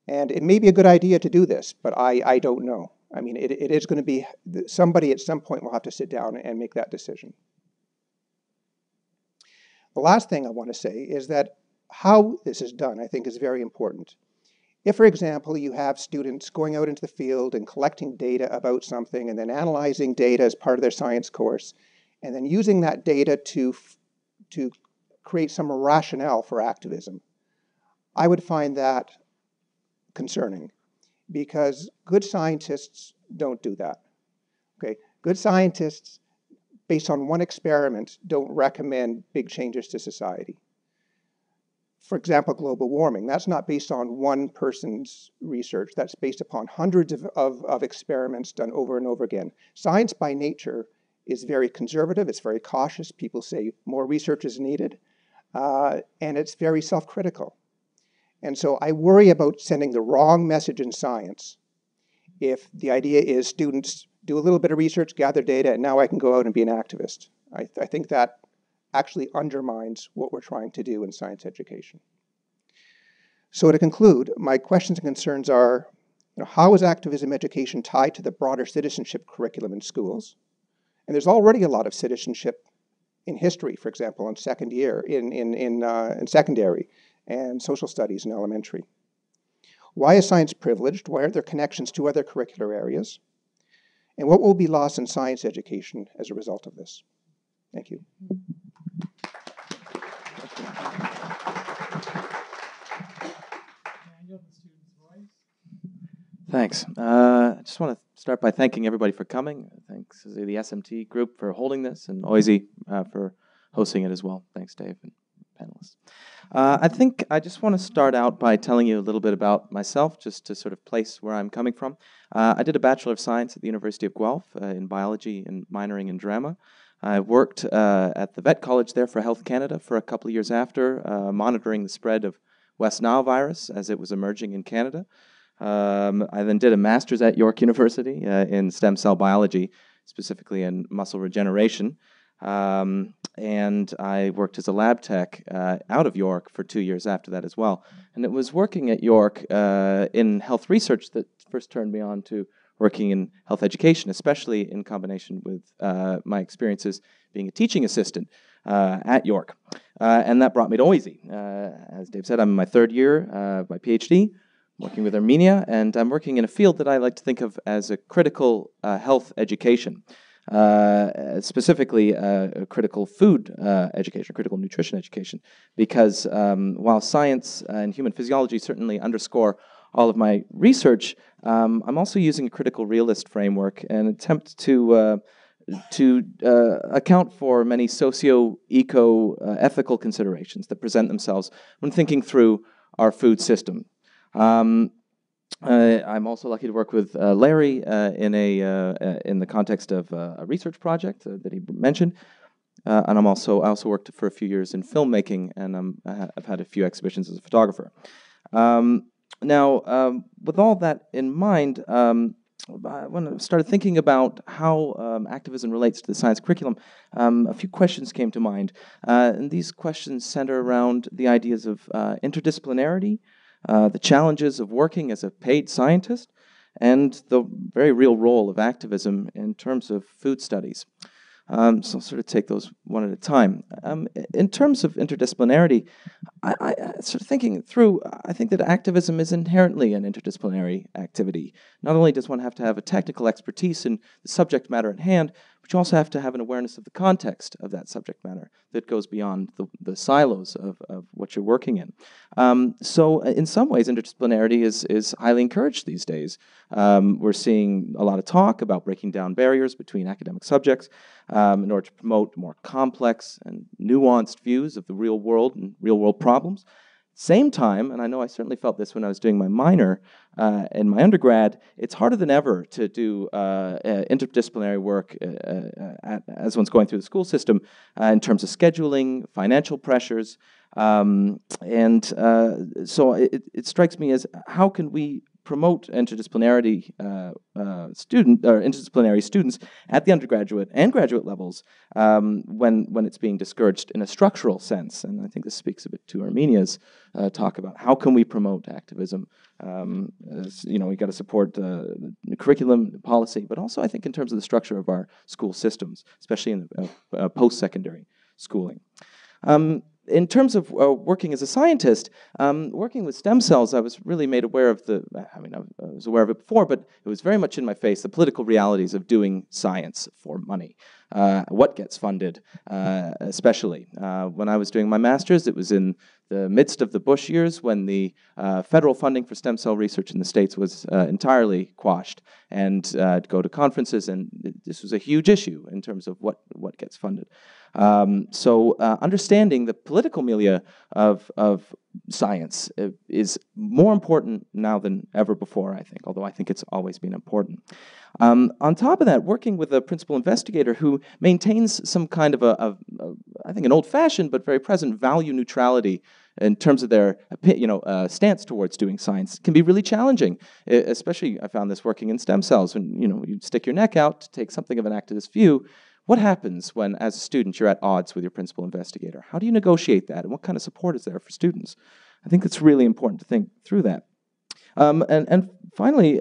And it may be a good idea to do this, but I don't know. I mean, it is going to be, somebody at some point will have to sit down and make that decision. The last thing I want to say is that how this is done, I think, is very important. If, for example, you have students going out into the field and collecting data about something and then analyzing data as part of their science course, and then using that data to create some rationale for activism, I would find that concerning, because good scientists don't do that. Okay? Good scientists, based on one experiment, don't recommend big changes to society. For example, global warming, that's not based on one person's research. That's based upon hundreds of experiments done over and over again. Science by nature is very conservative. It's very cautious. People say more research is needed. And it's very self-critical. And so I worry about sending the wrong message in science if the idea is students do a little bit of research, gather data, and now I can go out and be an activist. I think that actually undermines what we're trying to do in science education. So to conclude, my questions and concerns are, how is activism education tied to the broader citizenship curriculum in schools? And there's already a lot of citizenship in history, for example, in secondary and social studies in elementary. Why is science privileged? Why are there connections to other curricular areas? And what will be lost in science education as a result of this? Thank you. Thanks. I just want to start by thanking everybody for coming. Thanks to the SMT group for holding this, and OISE for hosting it as well. Thanks, Dave, and panelists. I think I just want to start out by telling you a little bit about myself, just to sort of place where I'm coming from. I did a Bachelor of Science at the University of Guelph in biology and minoring in drama. I worked at the Vet College there for Health Canada for a couple of years after, monitoring the spread of West Nile virus as it was emerging in Canada. I then did a master's at York University in stem cell biology, specifically in muscle regeneration. And I worked as a lab tech out of York for 2 years after that as well. And it was working at York in health research that first turned me on to working in health education, especially in combination with my experiences being a teaching assistant at York. And that brought me to OISE. As Dave said, I'm in my third year, my PhD, working with Erminia, and I'm working in a field that I like to think of as a critical health education. Specifically critical food education, critical nutrition education, because while science and human physiology certainly underscore all of my research, I'm also using a critical realist framework and attempt to account for many socio-eco-ethical considerations that present themselves when thinking through our food system. I'm also lucky to work with Larry in the context of a research project that he mentioned, and I also worked for a few years in filmmaking, and I've had a few exhibitions as a photographer. Now, with all that in mind, when I started thinking about how activism relates to the science curriculum, a few questions came to mind, and these questions center around the ideas of interdisciplinarity, the challenges of working as a paid scientist, and the very real role of activism in terms of food studies. So I'll sort of take those one at a time. In terms of interdisciplinarity, I sort of thinking through, I think that activism is inherently an interdisciplinary activity. Not only does one have to have a technical expertise in the subject matter at hand, but you also have to have an awareness of the context of that subject matter that goes beyond the silos of what you're working in. So in some ways, interdisciplinarity is highly encouraged these days. We're seeing a lot of talk about breaking down barriers between academic subjects in order to promote more complex and nuanced views of the real world and real world problems. Same time, and I know I certainly felt this when I was doing my minor in my undergrad, it's harder than ever to do interdisciplinary work as one's going through the school system in terms of scheduling, financial pressures, so it strikes me as how can we promote interdisciplinary interdisciplinary students at the undergraduate and graduate levels when it's being discouraged in a structural sense. And I think this speaks a bit to Erminia's talk about how can we promote activism. We got to support the curriculum, the policy, but also I think in terms of the structure of our school systems, especially in post-secondary schooling. In terms of working as a scientist, working with stem cells, I was really made aware of I was aware of it before, but it was very much in my face, the political realities of doing science for money. What gets funded, especially. When I was doing my master's, it was in the midst of the Bush years when the federal funding for stem cell research in the States was entirely quashed. And to go to conferences, and this was a huge issue in terms of what gets funded. So understanding the political milieu of science is more important now than ever before, I think, although I think it's always been important. On top of that, working with a principal investigator who maintains some kind of I think an old-fashioned but very present value neutrality in terms of their stance towards doing science can be really challenging. Especially, I found this working in stem cells. When you stick your neck out to take something of an activist view, what happens when, as a student, you're at odds with your principal investigator? How do you negotiate that, and what kind of support is there for students? I think it's really important to think through that. And finally,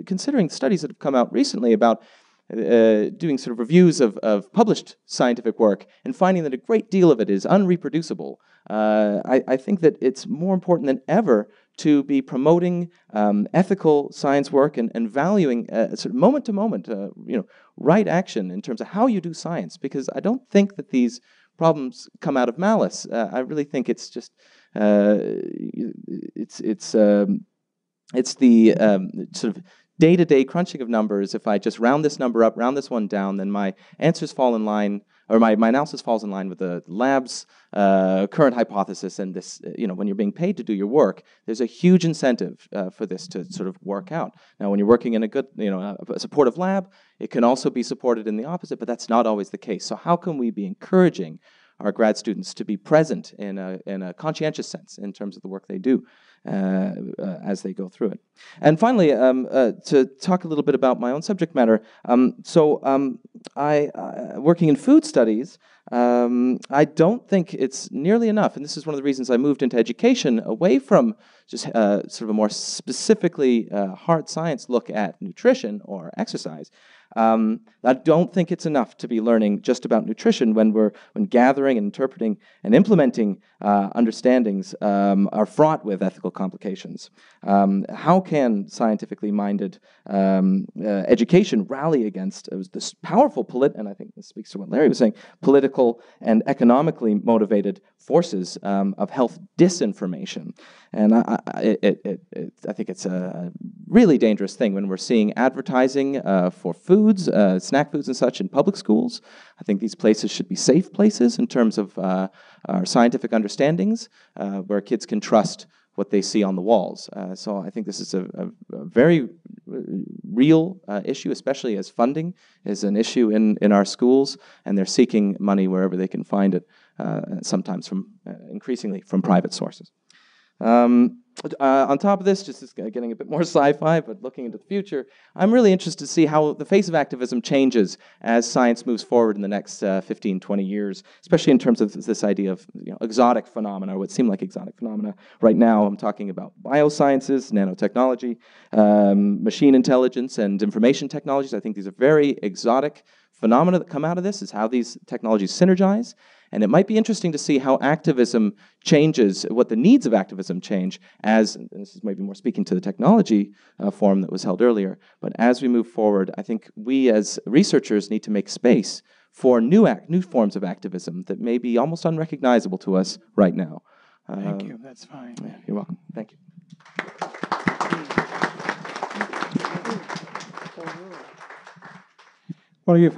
considering studies that have come out recently about doing sort of reviews of published scientific work and finding that a great deal of it is unreproducible, I think that it's more important than ever to be promoting ethical science work and valuing sort of moment to moment, right action in terms of how you do science, because I don't think that these problems come out of malice. I really think it's just it's the sort of day-to-day crunching of numbers. If I just round this number up, round this one down, then my answers fall in line, or my analysis falls in line with the lab's current hypothesis. And this, when you're being paid to do your work, there's a huge incentive for this to sort of work out. Now, when you're working in a good, a supportive lab, it can also be supported in the opposite, but that's not always the case. So how can we be encouraging our grad students to be present in a conscientious sense in terms of the work they do as they go through it? And finally, to talk a little bit about my own subject matter. I working in food studies, I don't think it's nearly enough, and this is one of the reasons I moved into education, away from just sort of a more specifically hard science look at nutrition or exercise. I don't think it's enough to be learning just about nutrition when gathering and interpreting and implementing understandings are fraught with ethical complications. How can scientifically minded education rally against this powerful and I think this speaks to what Larry was saying, political and economically motivated forces of health disinformation? And I think it's a really dangerous thing when we're seeing advertising for foods, snack foods and such in public schools. I think these places should be safe places in terms of our scientific understandings, where kids can trust what they see on the walls. So I think this is a very real issue, especially as funding is an issue in our schools, and they're seeking money wherever they can find it, sometimes increasingly from private sources. On top of this, just getting a bit more sci-fi, but looking into the future, I'm really interested to see how the face of activism changes as science moves forward in the next 15, 20 years, especially in terms of this idea of exotic phenomena, or what seem like exotic phenomena. Right now, I'm talking about biosciences, nanotechnology, machine intelligence, and information technologies. I think these are very exotic phenomena that come out of this, is how these technologies synergize. And it might be interesting to see how activism changes, what the needs of activism change as, and this is maybe more speaking to the technology forum that was held earlier, but as we move forward, I think we as researchers need to make space for new forms of activism that may be almost unrecognizable to us right now. Thank you, that's fine. Yeah, you're welcome, thank you. Well, you've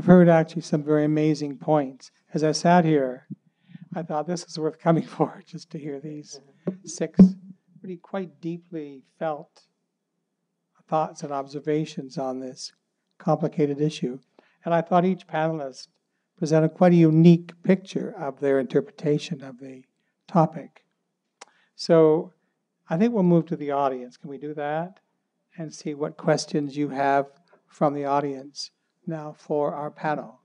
heard actually some very amazing points. As I sat here, I thought this is worth coming for, just to hear these 6 really quite deeply felt thoughts and observations on this complicated issue. And I thought each panelist presented quite a unique picture of their interpretation of the topic. So I think we'll move to the audience. Can we do that? And see what questions you have from the audience now for our panel.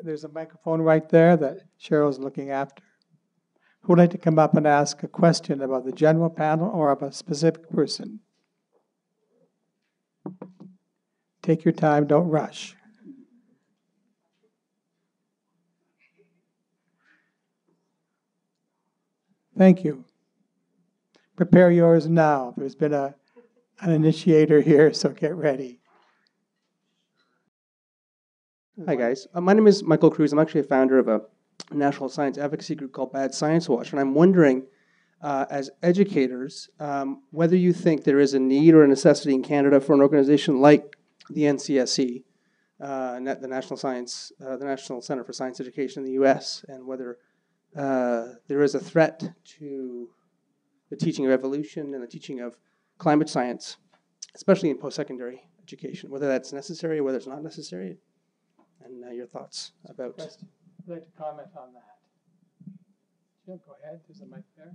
There's a microphone right there that Cheryl's looking after. Who would like to come up and ask a question about the general panel or about a specific person? Take your time, don't rush. Thank you. Prepare yours now. There's been an initiator here, so get ready. Hi, guys. My name is Michael Cruz. I'm actually a founder of a national science advocacy group called Bad Science Watch, and I'm wondering, as educators, whether you think there is a need or a necessity in Canada for an organization like the NCSE, the National Center for Science Education in the U.S., and whether there is a threat to the teaching of evolution and the teaching of climate science, especially in post-secondary education, whether that's necessary or whether it's not necessary, and your thoughts about... I'd like to comment on that. Jim, go ahead. There's a mic there.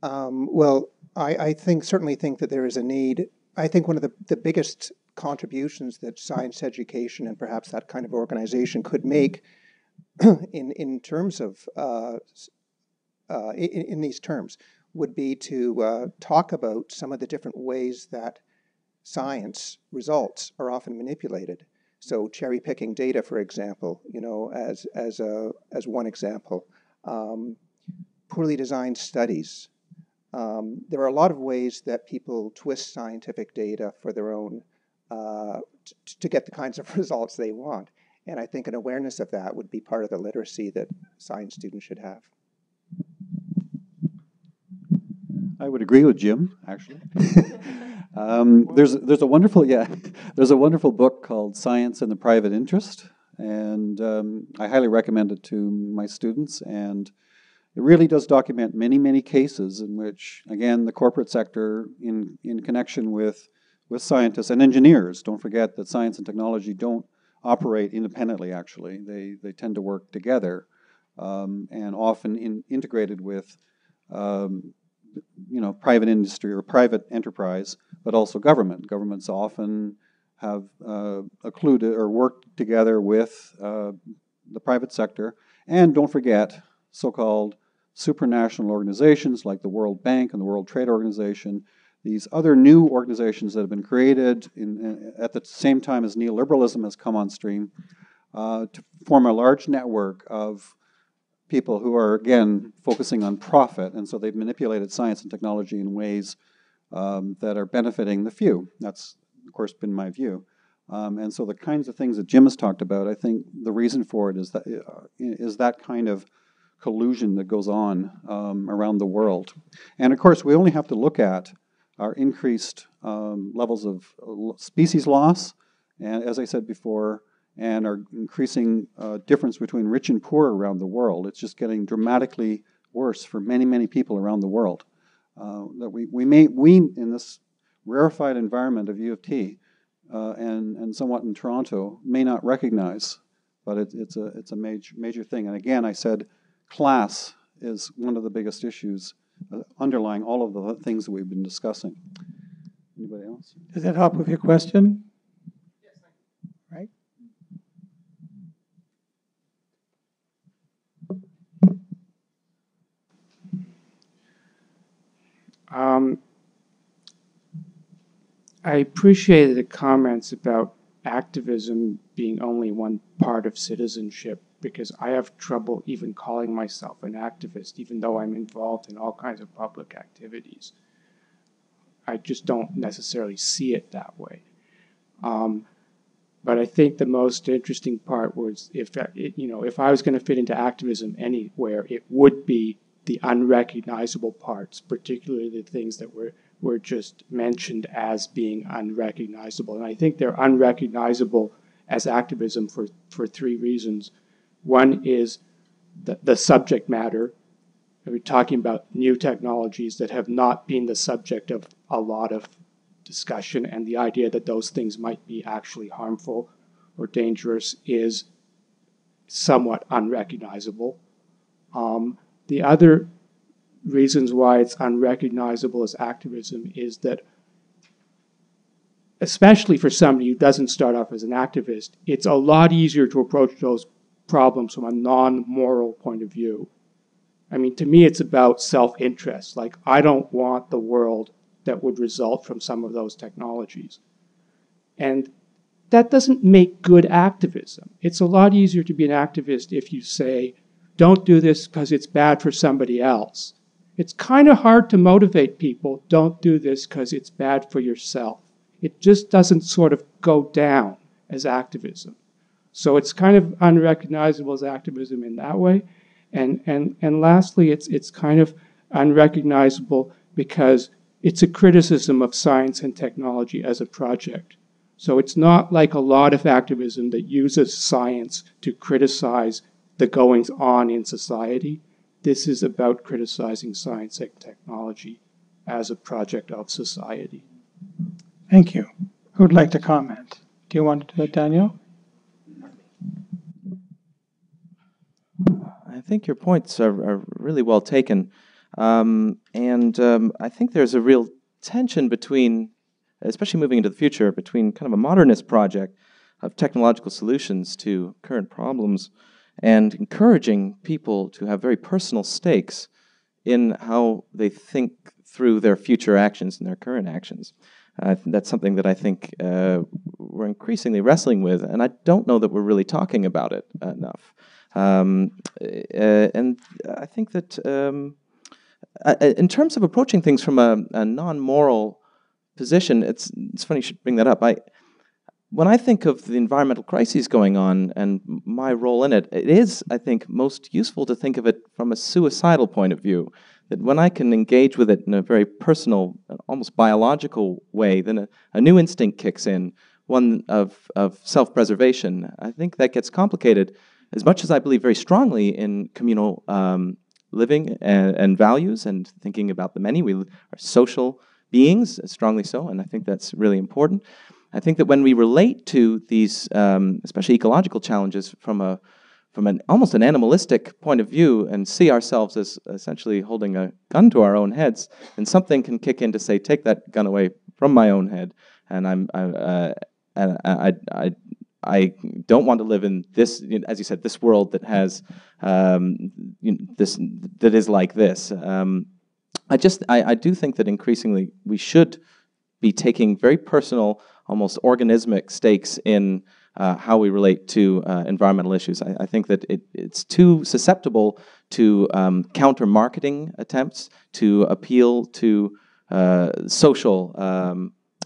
Well, I certainly think that there is a need. I think one of the biggest contributions that science education and perhaps that kind of organization could make in terms of in these terms would be to talk about some of the different ways that science results are often manipulated. So cherry picking data, for example, as one example, poorly designed studies. There are a lot of ways that people twist scientific data for their own, to get the kinds of results they want. And I think an awareness of that would be part of the literacy that science students should have. I would agree with Jim, actually. There's a wonderful book called Science and the Private Interest, and I highly recommend it to my students. And it really does document many, many cases in which, again, the corporate sector, in connection with scientists and engineers, don't forget that science and technology don't operate independently. Actually, they tend to work together, and often integrated with. Private industry or private enterprise, but also government. Governments often have occluded or worked together with the private sector. And don't forget, so-called supranational organizations like the World Bank and the World Trade Organization, these other new organizations that have been created at the same time as neoliberalism has come on stream to form a large network of people who are, again, focusing on profit, and so they've manipulated science and technology in ways that are benefiting the few. That's, of course, been my view. And so the kinds of things that Jim has talked about, I think the reason for it is that kind of collusion that goes on around the world. And, of course, we only have to look at our increased levels of species loss, and, as I said before, and our increasing difference between rich and poor around the world. It's just getting dramatically worse for many, many people around the world. That we in this rarefied environment of U of T and somewhat in Toronto may not recognize, but it's a major thing. And again, I said class is one of the biggest issues underlying all of the things that we've been discussing. Anybody else? Does that help with your question? Right? I appreciated the comments about activism being only one part of citizenship, because I have trouble even calling myself an activist, even though I'm involved in all kinds of public activities. I just don't necessarily see it that way. But I think the most interesting part was if I was going to fit into activism anywhere, it would be the unrecognizable parts, particularly the things that were just mentioned as being unrecognizable. And I think they're unrecognizable as activism for three reasons. One is the subject matter. We're talking about new technologies that have not been the subject of a lot of discussion, and the idea that those things might be actually harmful or dangerous is somewhat unrecognizable. The other reasons why it's unrecognizable as activism is that, especially for somebody who doesn't start off as an activist, it's a lot easier to approach those problems from a non-moral point of view. I mean, to me, it's about self-interest. Like, I don't want the world that would result from some of those technologies. And that doesn't make good activism. It's a lot easier to be an activist if you say, don't do this because it's bad for somebody else. It's kind of hard to motivate people, don't do this because it's bad for yourself. It just doesn't sort of go down as activism. So it's kind of unrecognizable as activism in that way. And lastly, it's kind of unrecognizable because it's a criticism of science and technology as a project. So it's not like a lot of activism that uses science to criticize the goings on in society. This is about criticizing science and technology as a project of society. Thank you. Who would like to comment? Do you want to do it, Daniel? I think your points are really well taken. I think there's a real tension between, especially moving into the future, between kind of a modernist project of technological solutions to current problems and encouraging people to have very personal stakes in how they think through their future actions and their current actions. That's something that I think we're increasingly wrestling with, and I don't know that we're really talking about it enough. And I think that in terms of approaching things from a non-moral position, it's funny you should bring that up. When I think of the environmental crises going on and my role in it, it is, I think, most useful to think of it from a suicidal point of view. That when I can engage with it in a very personal, almost biological way, then a new instinct kicks in, one of self-preservation. I think that gets complicated, as much as I believe very strongly in communal living and values and thinking about the many. We are social beings, strongly so, and I think that's really important. I think that when we relate to these, especially ecological challenges, from an almost an animalistic point of view, and see ourselves as essentially holding a gun to our own heads, and something can kick in to say, "Take that gun away from my own head," and I don't want to live in this, as you said, this world that has this that is like this. I do think that increasingly we should be taking very personal, almost organismic stakes in how we relate to environmental issues. I think that it's too susceptible to counter-marketing attempts to appeal to social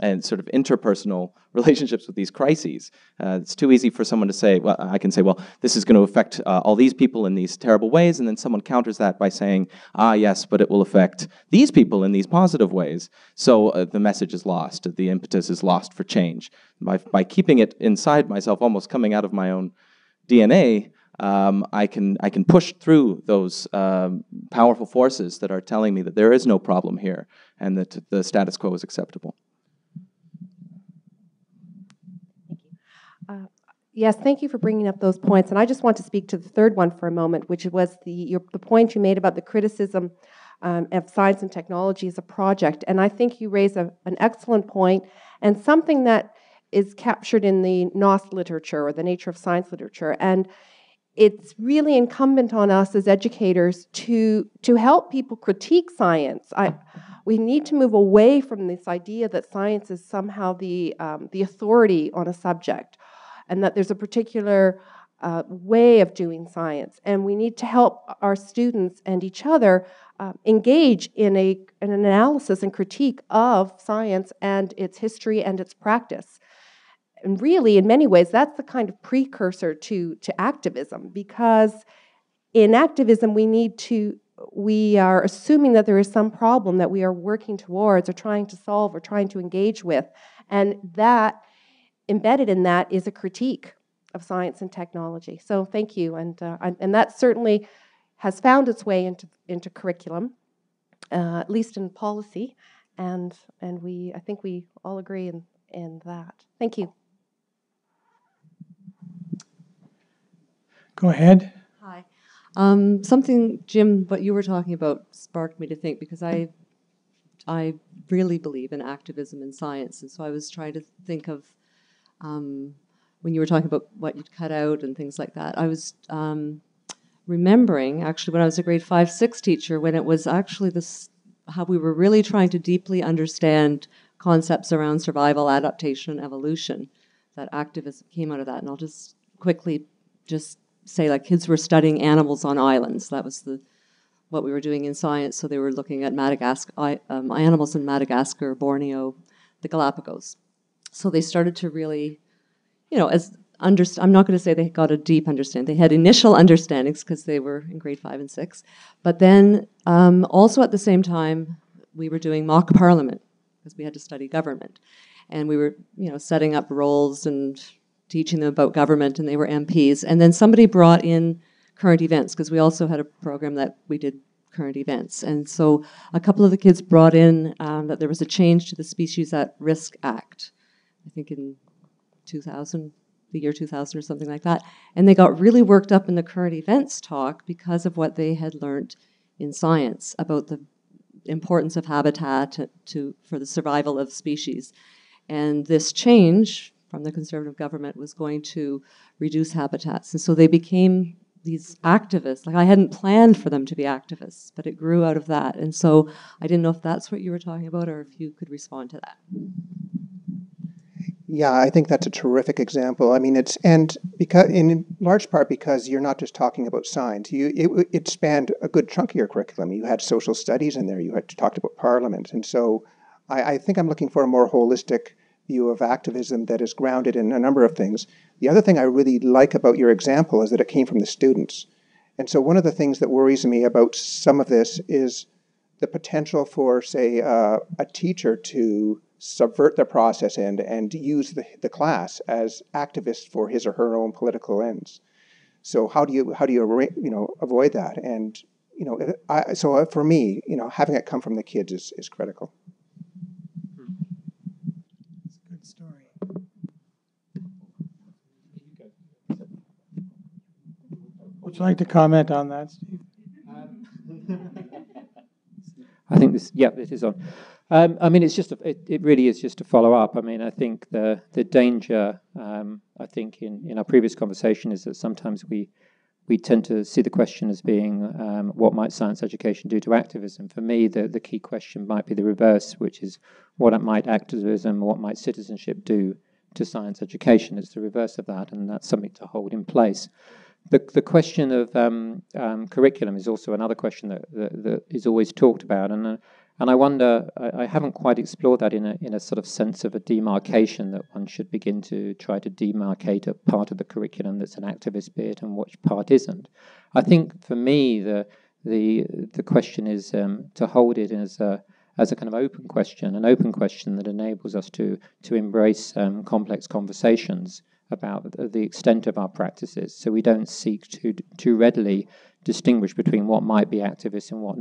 and sort of interpersonal relationships with these crises. It's too easy for someone to say, well, I can say, well, this is going to affect all these people in these terrible ways, and then someone counters that by saying, yes, but it will affect these people in these positive ways. So the message is lost, the impetus is lost for change. By keeping it inside myself, almost coming out of my own DNA, I can push through those powerful forces that are telling me that there is no problem here and that the status quo is acceptable. Yes, thank you for bringing up those points. And I just want to speak to the third one for a moment, which was the point you made about the criticism of science and technology as a project. And I think you raise an excellent point, and something that is captured in the NOS literature, or the nature of science literature. And it's really incumbent on us as educators to help people critique science. We need to move away from this idea that science is somehow the authority on a subject, and that there's a particular way of doing science. And we need to help our students and each other engage in an analysis and critique of science and its history and its practice. And really, in many ways, that's the kind of precursor to activism, because in activism, we are assuming that there is some problem that we are working towards or trying to solve or trying to engage with. And that, embedded in that, is a critique of science and technology. So thank you. And that certainly has found its way into curriculum, at least in policy. And I think we all agree in that. Thank you. Go ahead. Hi. Something, Jim, what you were talking about sparked me to think, because I really believe in activism in science, and so I was trying to think of when you were talking about what you'd cut out and things like that. I was remembering, actually, when I was a grade 5-6 teacher, when it was actually this, how we were really trying to deeply understand concepts around survival, adaptation, evolution, that activism came out of that. And I'll just quickly just say, like, kids were studying animals on islands. That was what we were doing in science. So they were looking at animals in Madagascar, Borneo, the Galapagos. So they started to really, I'm not going to say they got a deep understanding. They had initial understandings because they were in grade 5 and 6. But then also at the same time, we were doing mock parliament because we had to study government. And we were, setting up roles and teaching them about government, and they were MPs. And then somebody brought in current events, because we also had a program that we did current events. And so a couple of the kids brought in that there was a change to the Species at Risk Act, I think in 2000, the year 2000 or something like that. And they got really worked up in the current events talk because of what they had learned in science about the importance of habitat for the survival of species. And this change from the Conservative government was going to reduce habitats. And so they became these activists. Like, I hadn't planned for them to be activists, but it grew out of that. And so I didn't know if that's what you were talking about or if you could respond to that. Yeah, I think that's a terrific example. I mean, because in large part because you're not just talking about science. It spanned a good chunk of your curriculum. You had social studies in there. You had talked about parliament, and so I think I'm looking for a more holistic view of activism that is grounded in a number of things. The other thing I really like about your example is that it came from the students, and so one of the things that worries me about some of this is the potential for, say, a teacher to subvert the process and use the class as activists for his or her own political ends. So how do you avoid that? And so for me, having it come from the kids is critical. It's a good story. Would you like to comment on that, Steve? I think it is on. I mean, it really is just a follow up. I mean, I think the danger, I think in our previous conversation, is that sometimes we tend to see the question as being what might science education do to activism. For me, the key question might be the reverse, which is what might activism, what might citizenship do to science education? It's the reverse of that, and that's something to hold in place. The question of curriculum is also another question that is always talked about, and I wonder, I haven't quite explored that in a sort of sense of a demarcation, that one should begin to try to demarcate a part of the curriculum that's an activist bit and which part isn't. I think for me the question is to hold it as a kind of open question, an open question that enables us to embrace complex conversations about the extent of our practices, so we don't seek to too readily distinguish between what might be activist and what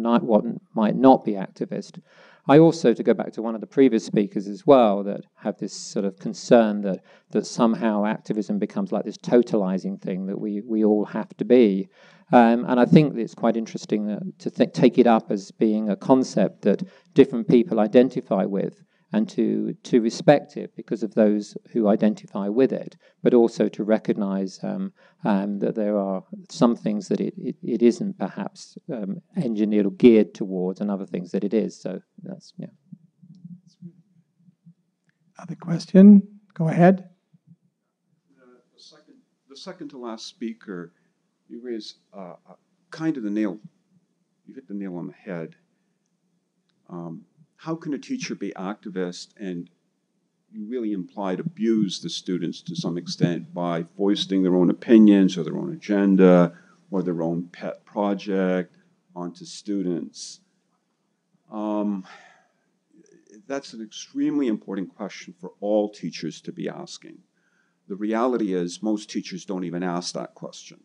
might not be activist. I also, to go back to one of the previous speakers as well, that have this sort of concern that somehow activism becomes like this totalizing thing that we all have to be. And I think it's quite interesting to take it up as being a concept that different people identify with, and to respect it because of those who identify with it, but also to recognize that there are some things that it isn't perhaps engineered or geared towards, and other things that it is. So that's, yeah. Other question? Go ahead. The second to last speaker, you raised kind of you hit the nail on the head. How can a teacher be activist? And you really implied abuse the students to some extent by foisting their own opinions or their own agenda or their own pet project onto students. That's an extremely important question for all teachers to be asking. The reality is most teachers don't even ask that question.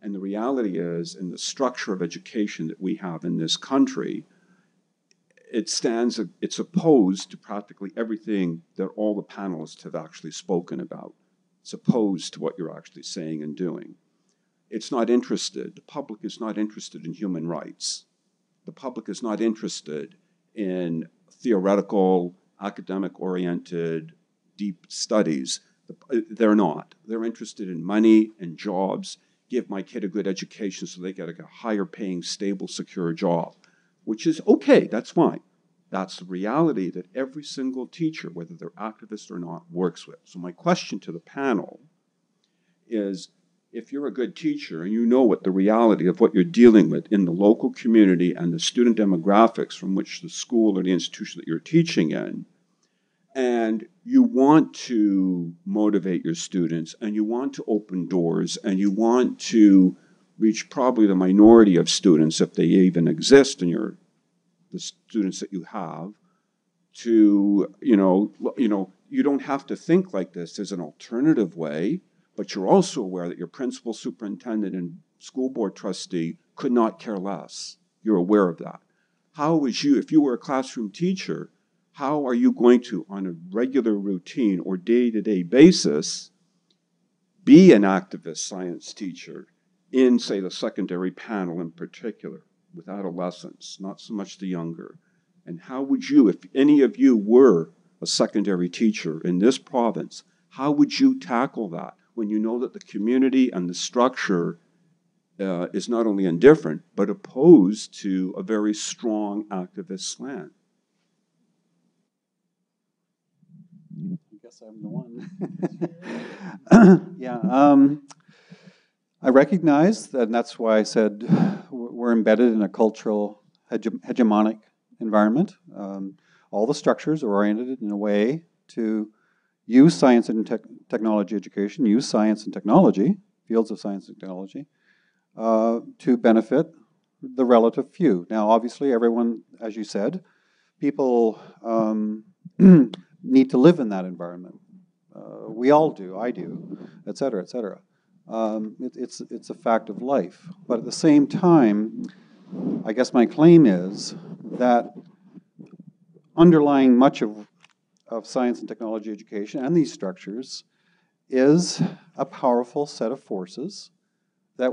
And the reality is, in the structure of education that we have in this country, it's opposed to practically everything that all the panelists have actually spoken about. It's opposed to what you're actually saying and doing. it's not interested. The public is not interested in human rights. The public is not interested in theoretical, academic-oriented, deep studies. They're not. They're interested in money and jobs. Give my kid a good education so they get a higher paying, stable, secure job, which is okay, that's fine. That's the reality that every single teacher, whether they're activists or not, works with. So my question to the panel is, if you're a good teacher and you know what the reality of what you're dealing with in the local community and the student demographics from which the school or the institution that you're teaching in, and you want to motivate your students and you want to open doors and you want to reach probably the minority of students, if they even exist in the students that you have, to, you don't have to think like this. There's an alternative way. But you're also aware that your principal, superintendent, and school board trustee could not care less. You're aware of that. How would you, if you were a classroom teacher, how are you going to, on a regular routine or day-to-day basis, be an activist science teacher in, say, the secondary panel in particular, with adolescents, not so much the younger? And how would you, if any of you were a secondary teacher in this province, how would you tackle that when you know that the community and the structure is not only indifferent, but opposed to a very strong activist slant? I guess I'm the one. Yeah, I recognize that, and that's why I said we're embedded in a cultural hegemonic environment. All the structures are oriented in a way to use science and technology education, use science and technology, fields of science and technology, to benefit the relative few. Now, obviously, everyone, as you said, people need to live in that environment. We all do, I do, et cetera, et cetera. It's a fact of life. But at the same time, I guess my claim is that underlying much of science and technology education and these structures is a powerful set of forces that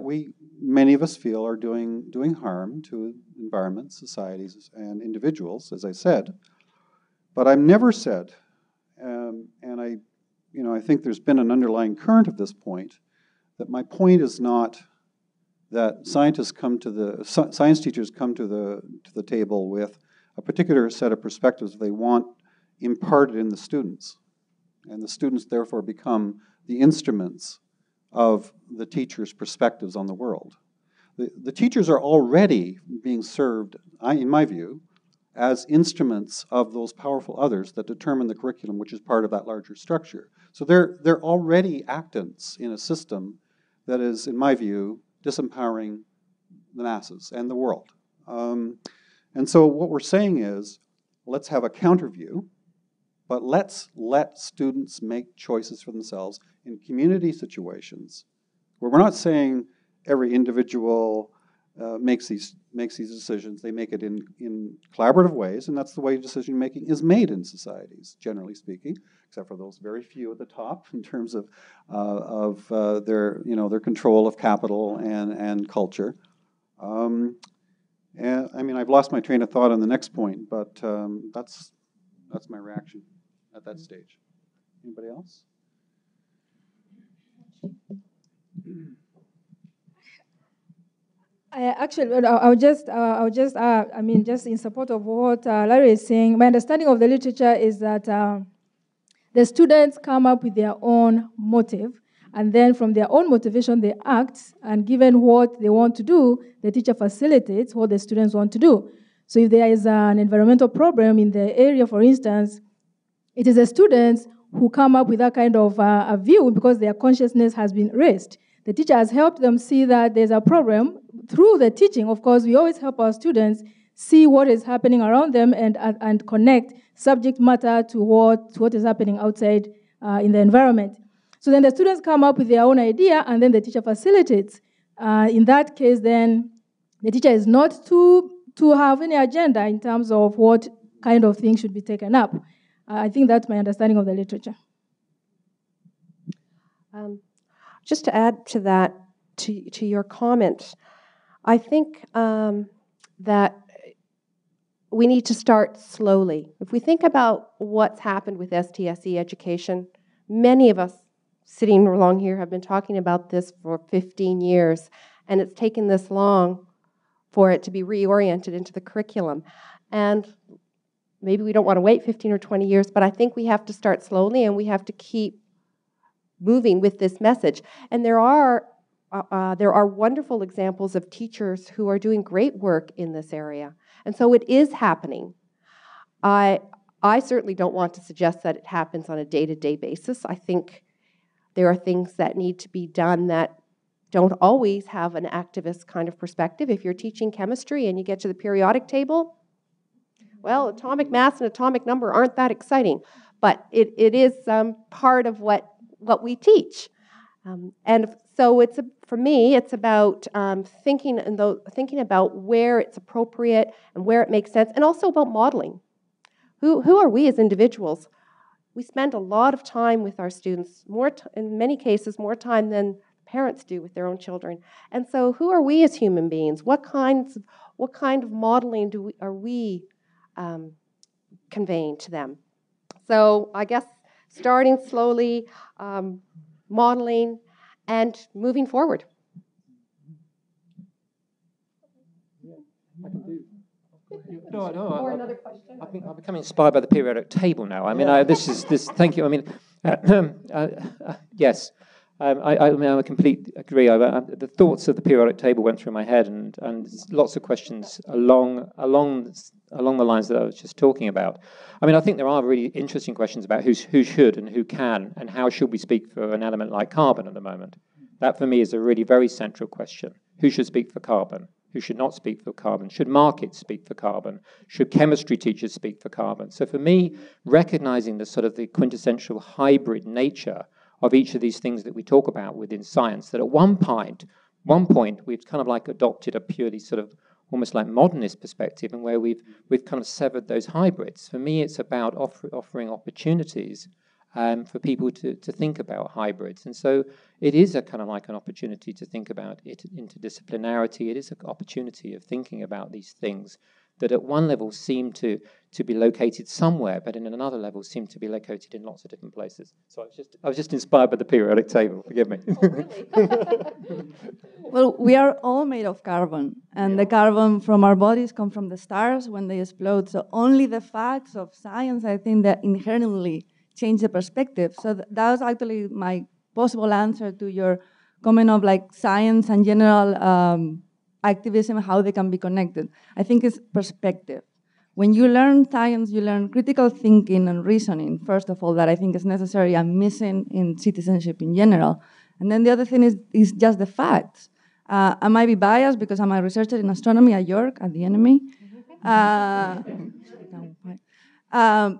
many of us feel are doing harm to environments, societies, and individuals, as I said. But I've never said, and I think there's been an underlying current at this point, that my point is not that science teachers come to the table with a particular set of perspectives they want imparted in the students. And the students therefore become the instruments of the teacher's perspectives on the world. The teachers are already being served, in my view, as instruments of those powerful others that determine the curriculum, which is part of that larger structure. So they're already actants in a system that is, in my view, disempowering the masses and the world. And so what we're saying is, let's have a counter view, but let's let students make choices for themselves in community situations where we're not saying every individual makes these decisions. They make it in collaborative ways, and that's the way decision making is made in societies, generally speaking, except for those very few at the top in terms of their control of capital and culture. And I mean, I've lost my train of thought on the next point, but that's my reaction at that stage. Anybody else? I would just in support of what Larry is saying, my understanding of the literature is that the students come up with their own motive, and then from their own motivation, they act, and given what they want to do, the teacher facilitates what the students want to do. So if there is an environmental problem in the area, for instance, it is the students who come up with that kind of a view because their consciousness has been raised. The teacher has helped them see that there's a problem. Through the teaching, of course, we always help our students see what is happening around them and connect subject matter to what is happening outside in the environment. So then the students come up with their own idea, and then the teacher facilitates. In that case, then the teacher is not to have any agenda in terms of what kind of things should be taken up. I think that's my understanding of the literature. Just to add to that, to your comment, I think that we need to start slowly. If we think about what's happened with STSE education, many of us sitting along here have been talking about this for 15 years, and it's taken this long for it to be reoriented into the curriculum. And maybe we don't want to wait 15 or 20 years, but I think we have to start slowly, and we have to keep moving with this message. And there are wonderful examples of teachers who are doing great work in this area. And so it is happening. I certainly don't want to suggest that it happens on a day-to-day basis. I think there are things that need to be done that don't always have an activist kind of perspective. If you're teaching chemistry and you get to the periodic table, well, atomic mass and atomic number aren't that exciting, but it is part of what we teach. And so for me, it's about thinking about where it's appropriate and where it makes sense, and also about modeling. Who are we as individuals? We spend a lot of time with our students, in many cases, more time than parents do with their own children. And so who are we as human beings? What kind of modeling are we conveying to them? So I guess starting slowly, modeling, and moving forward. No. Or another question. I'm becoming inspired by the periodic table now. I mean, thank you. I mean, yes. I completely agree. The thoughts of the periodic table went through my head, and lots of questions along the lines that I was just talking about. I mean, I think there are really interesting questions about who should and who can, and how should we speak for an element like carbon at the moment. That, for me, is a really very central question. Who should speak for carbon? Who should not speak for carbon? Should markets speak for carbon? Should chemistry teachers speak for carbon? So for me, recognizing the sort of the quintessential hybrid nature of each of these things that we talk about within science, that at one point we've kind of like adopted a purely sort of almost like modernist perspective, and where we've kind of severed those hybrids. For me, it's about offering opportunities for people to think about hybrids. And so it is a kind of like an opportunity to think about it, interdisciplinarity. It is an opportunity of thinking about these things that at one level seem to be located somewhere, but in another level seem to be located in lots of different places. So I was just inspired by the periodic table, forgive me. Oh, really? Well, we are all made of carbon, and the carbon from our bodies come from the stars when they explode. So only the facts of science, I think, that inherently change the perspective. So that was actually my possible answer to your comment of like science and general activism, how they can be connected. I think it's perspective. When you learn science, you learn critical thinking and reasoning, first of all, that I think is necessary and missing in citizenship in general. And then the other thing is just the facts. I might be biased because I'm a researcher in astronomy at York, at the NME.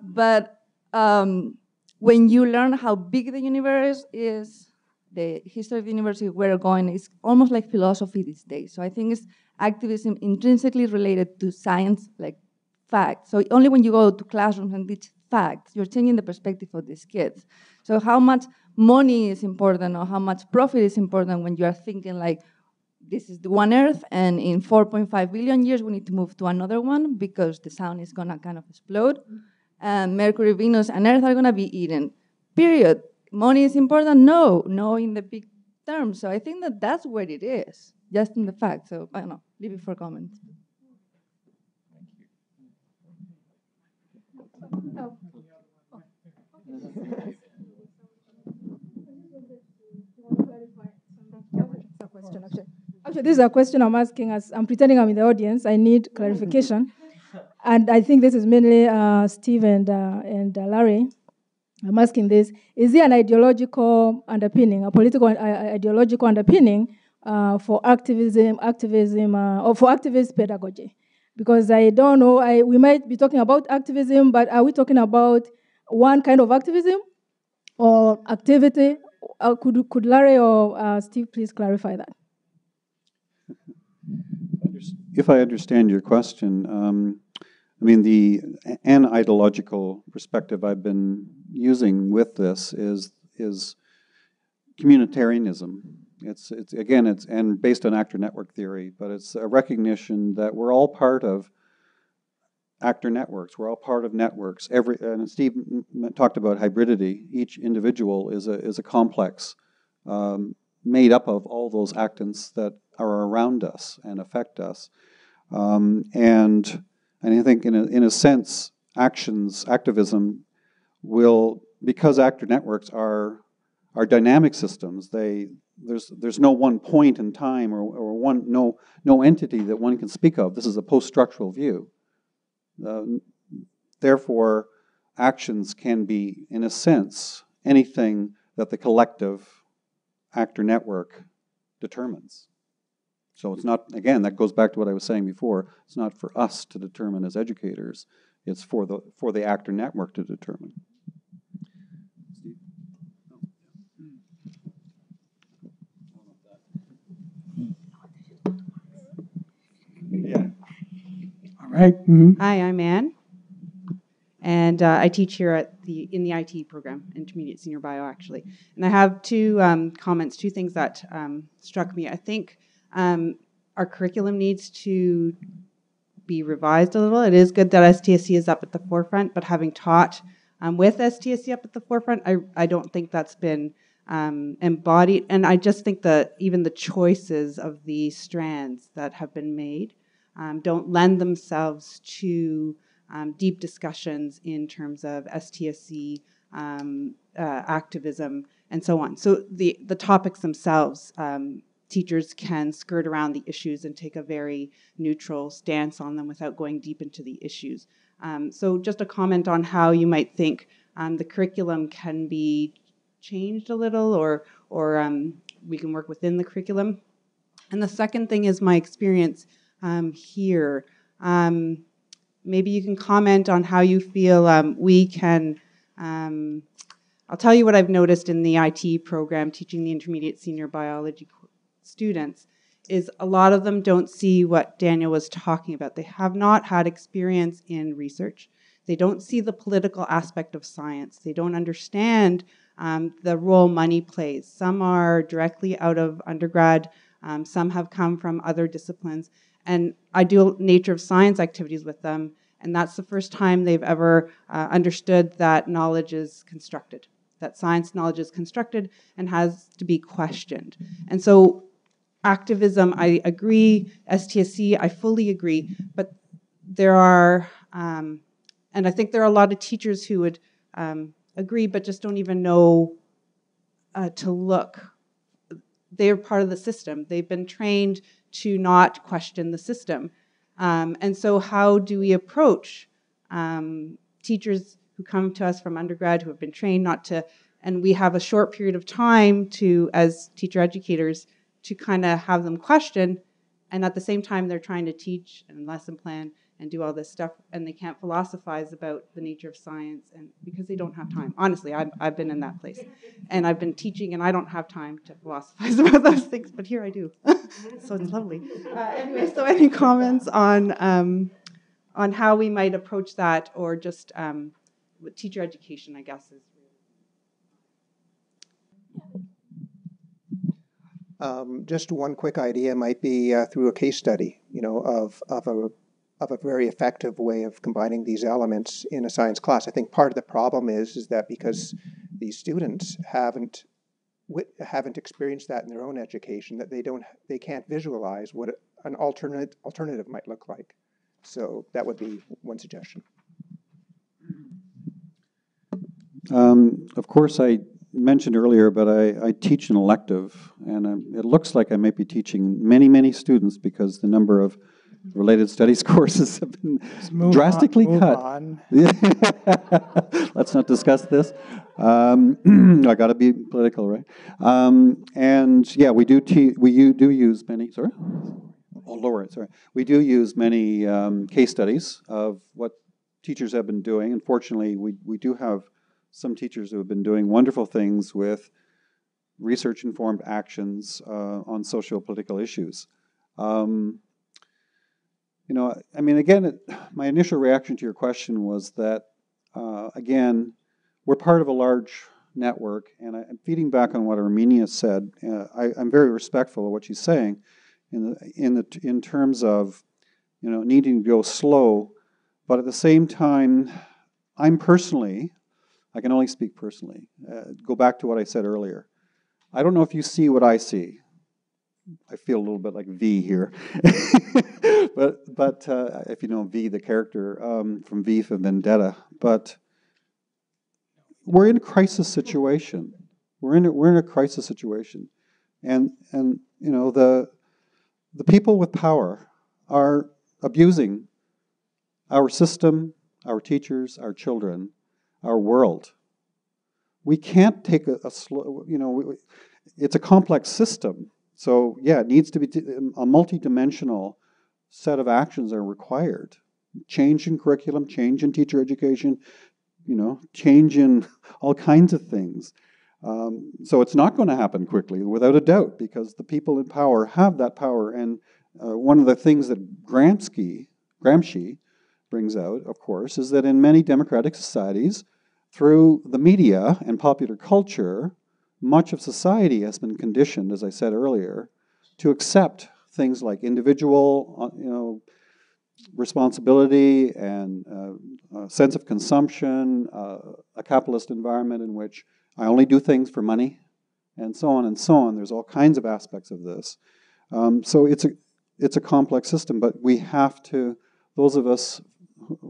But when you learn how big the universe is, the history of the universe, where we're going, is almost like philosophy these days. So I think it's activism intrinsically related to science, like facts. So only when you go to classrooms and teach facts, you're changing the perspective of these kids. So how much money is important or how much profit is important when you are thinking like, this is the one Earth, and in 4.5 billion years, we need to move to another one because the sun is gonna kind of explode. And Mercury, Venus, and Earth are gonna be eaten, period. Money is important? No in the big terms. So I think that that's where it is, just in the fact. So I don't know, leave it for comments. Oh. Actually, this is a question I'm asking as I'm pretending I'm in the audience. I need clarification. And I think this is mainly Steve and Larry. I'm asking this. Is there an ideological underpinning, a political ideological underpinning for activism, or for activist pedagogy? Because I don't know, we might be talking about activism, but are we talking about one kind of activism or activity? Could Larry or Steve please clarify that? If I understand your question, I mean, an ideological perspective I've been using with this is communitarianism. It's again, it's and based on actor network theory, but it's a recognition that we're all part of actor networks. We're all part of networks. And Steve talked about hybridity. Each individual is a complex made up of all those actants that are around us and affect us. And I think in a sense, activism will, because actor networks are dynamic systems. There's no one point in time or no entity that one can speak of. This is a post-structural view. Therefore, actions can be, in a sense, anything that the collective actor network determines. So it's not, again, that goes back to what I was saying before. It's not for us to determine as educators. It's for the actor network to determine. Yeah. All right. Mm-hmm. Hi, I'm Anne, and I teach here in the IT program, Intermediate Senior Bio, actually. And I have two comments, two things that struck me. I think our curriculum needs to be revised a little. It is good that STSC is up at the forefront, but having taught with STSC up at the forefront, I don't think that's been embodied. And I just think that even the choices of the strands that have been made don't lend themselves to deep discussions in terms of STSC, activism, and so on. So the topics themselves, teachers can skirt around the issues and take a very neutral stance on them without going deep into the issues. So just a comment on how you might think the curriculum can be changed a little, or we can work within the curriculum. And the second thing is my experience here. Maybe you can comment on how you feel we can, I'll tell you what I've noticed in the IT program, teaching the intermediate senior biology students, is a lot of them don't see what Daniel was talking about. They have not had experience in research. They don't see the political aspect of science. They don't understand the role money plays. Some are directly out of undergrad. Some have come from other disciplines. And I do nature of science activities with them, and that's the first time they've ever understood that knowledge is constructed, that science knowledge is constructed and has to be questioned. And so activism, I agree, STSC, I fully agree, but there are, and I think there are a lot of teachers who would agree, but just don't even know to look. They're part of the system. They've been trained to not question the system. And so how do we approach teachers who come to us from undergrad who have been trained not to, and we have a short period of time to, as teacher educators, to kind of have them question, and at the same time they're trying to teach and lesson plan and do all this stuff, and they can't philosophize about the nature of science, and because they don't have time. Honestly, I've been in that place, and I've been teaching, and I don't have time to philosophize about those things, but here I do, so it's lovely. Anyway, so any comments on how we might approach that, or just teacher education, I guess, is. Just one quick idea might be through a case study, of a very effective way of combining these elements in a science class. I think part of the problem is that because these students haven't experienced that in their own education, that they can't visualize what an alternative might look like. So that would be one suggestion. Of course, I mentioned earlier, but I teach an elective, and it looks like I might be teaching many students because the number of related studies courses have been drastically cut. Let's not discuss this. I got to be political, right? And yeah, we do use many. Sorry, lower it. Sorry, we do use many case studies of what teachers have been doing. Unfortunately, we do have some teachers who have been doing wonderful things with research-informed actions on socio-political issues. I mean, again, my initial reaction to your question was that, again, we're part of a large network, and I'm feeding back on what Erminia said. I'm very respectful of what she's saying, in terms of needing to go slow, but at the same time, I can only speak personally. Go back to what I said earlier. I don't know if you see what I see. I feel a little bit like V here, but if you know V, the character from V for Vendetta, but we're in a crisis situation. We're in a crisis situation, and the people with power are abusing our system, our teachers, our children, our world. We can't take a slow. It's a complex system. So yeah, it needs to be a multi-dimensional set of actions are required. Change in curriculum, change in teacher education, change in all kinds of things. So it's not going to happen quickly, without a doubt, because the people in power have that power. And one of the things that Gramsci brings out, of course, is that in many democratic societies, through the media and popular culture, much of society has been conditioned, as I said earlier, to accept things like individual, responsibility and a sense of consumption, a capitalist environment in which I only do things for money, and so on and so on. There's all kinds of aspects of this. So it's a complex system, but we have to. Those of us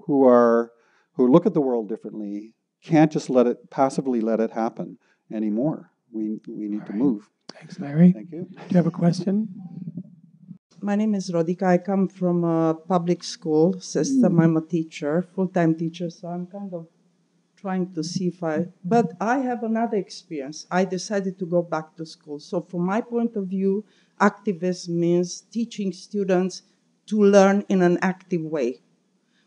who look at the world differently can't just passively let it happen anymore. We need to move. Thanks, Larry. Thank you. Do you have a question? My name is Rodika. I come from a public school system. I'm a teacher, full-time teacher, so I'm kind of trying to see but I have another experience. I decided to go back to school. So from my point of view, activism means teaching students to learn in an active way.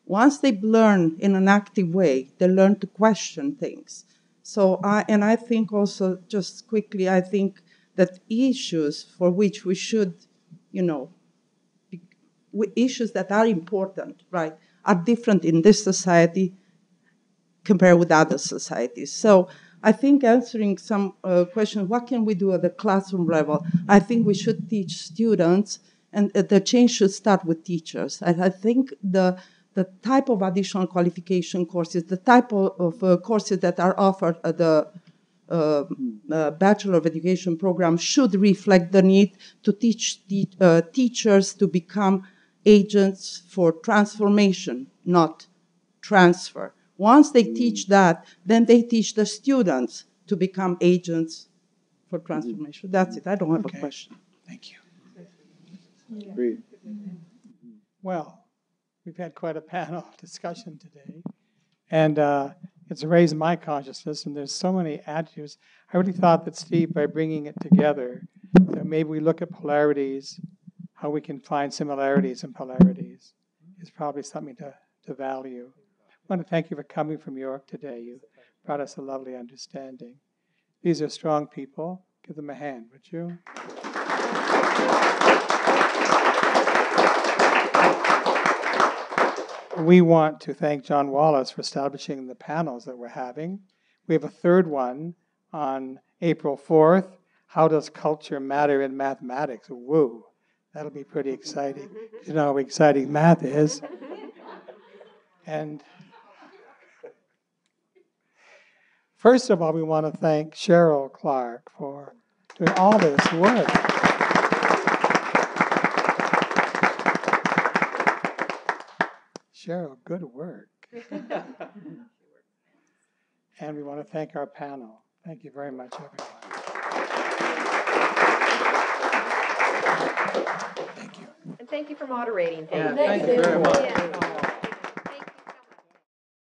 Once they learn in an active way, they learn to question things. So I think also, just quickly, I think that issues for which we should, issues that are important, right, are different in this society compared with other societies. So I think answering some questions, what can we do at the classroom level? I think we should teach students, and the change should start with teachers. I think the type of additional qualification courses, the type of courses that are offered at the Bachelor of Education program should reflect the need to teach teachers to become agents for transformation, not transfer. Once they teach that, then they teach the students to become agents for transformation. That's it. I don't have a question. Thank you. Agreed. Well, we've had quite a panel discussion today, and it's raised my consciousness, and there's so many attitudes. I really thought that, Steve, by bringing it together, that maybe we look at polarities, how we can find similarities and polarities is probably something to value. I want to thank you for coming from York today. You brought us a lovely understanding. These are strong people. Give them a hand, would you? We want to thank John Wallace for establishing the panels that we're having. We have a third one on April 4th. How does culture matter in mathematics? Woo, that'll be pretty exciting. You know how exciting math is. And first of all, we want to thank Cheryl Clark for doing all this work. Cheryl, good work. And we want to thank our panel. Thank you very much, everyone. Thank you. And thank you for moderating. Thank you very much.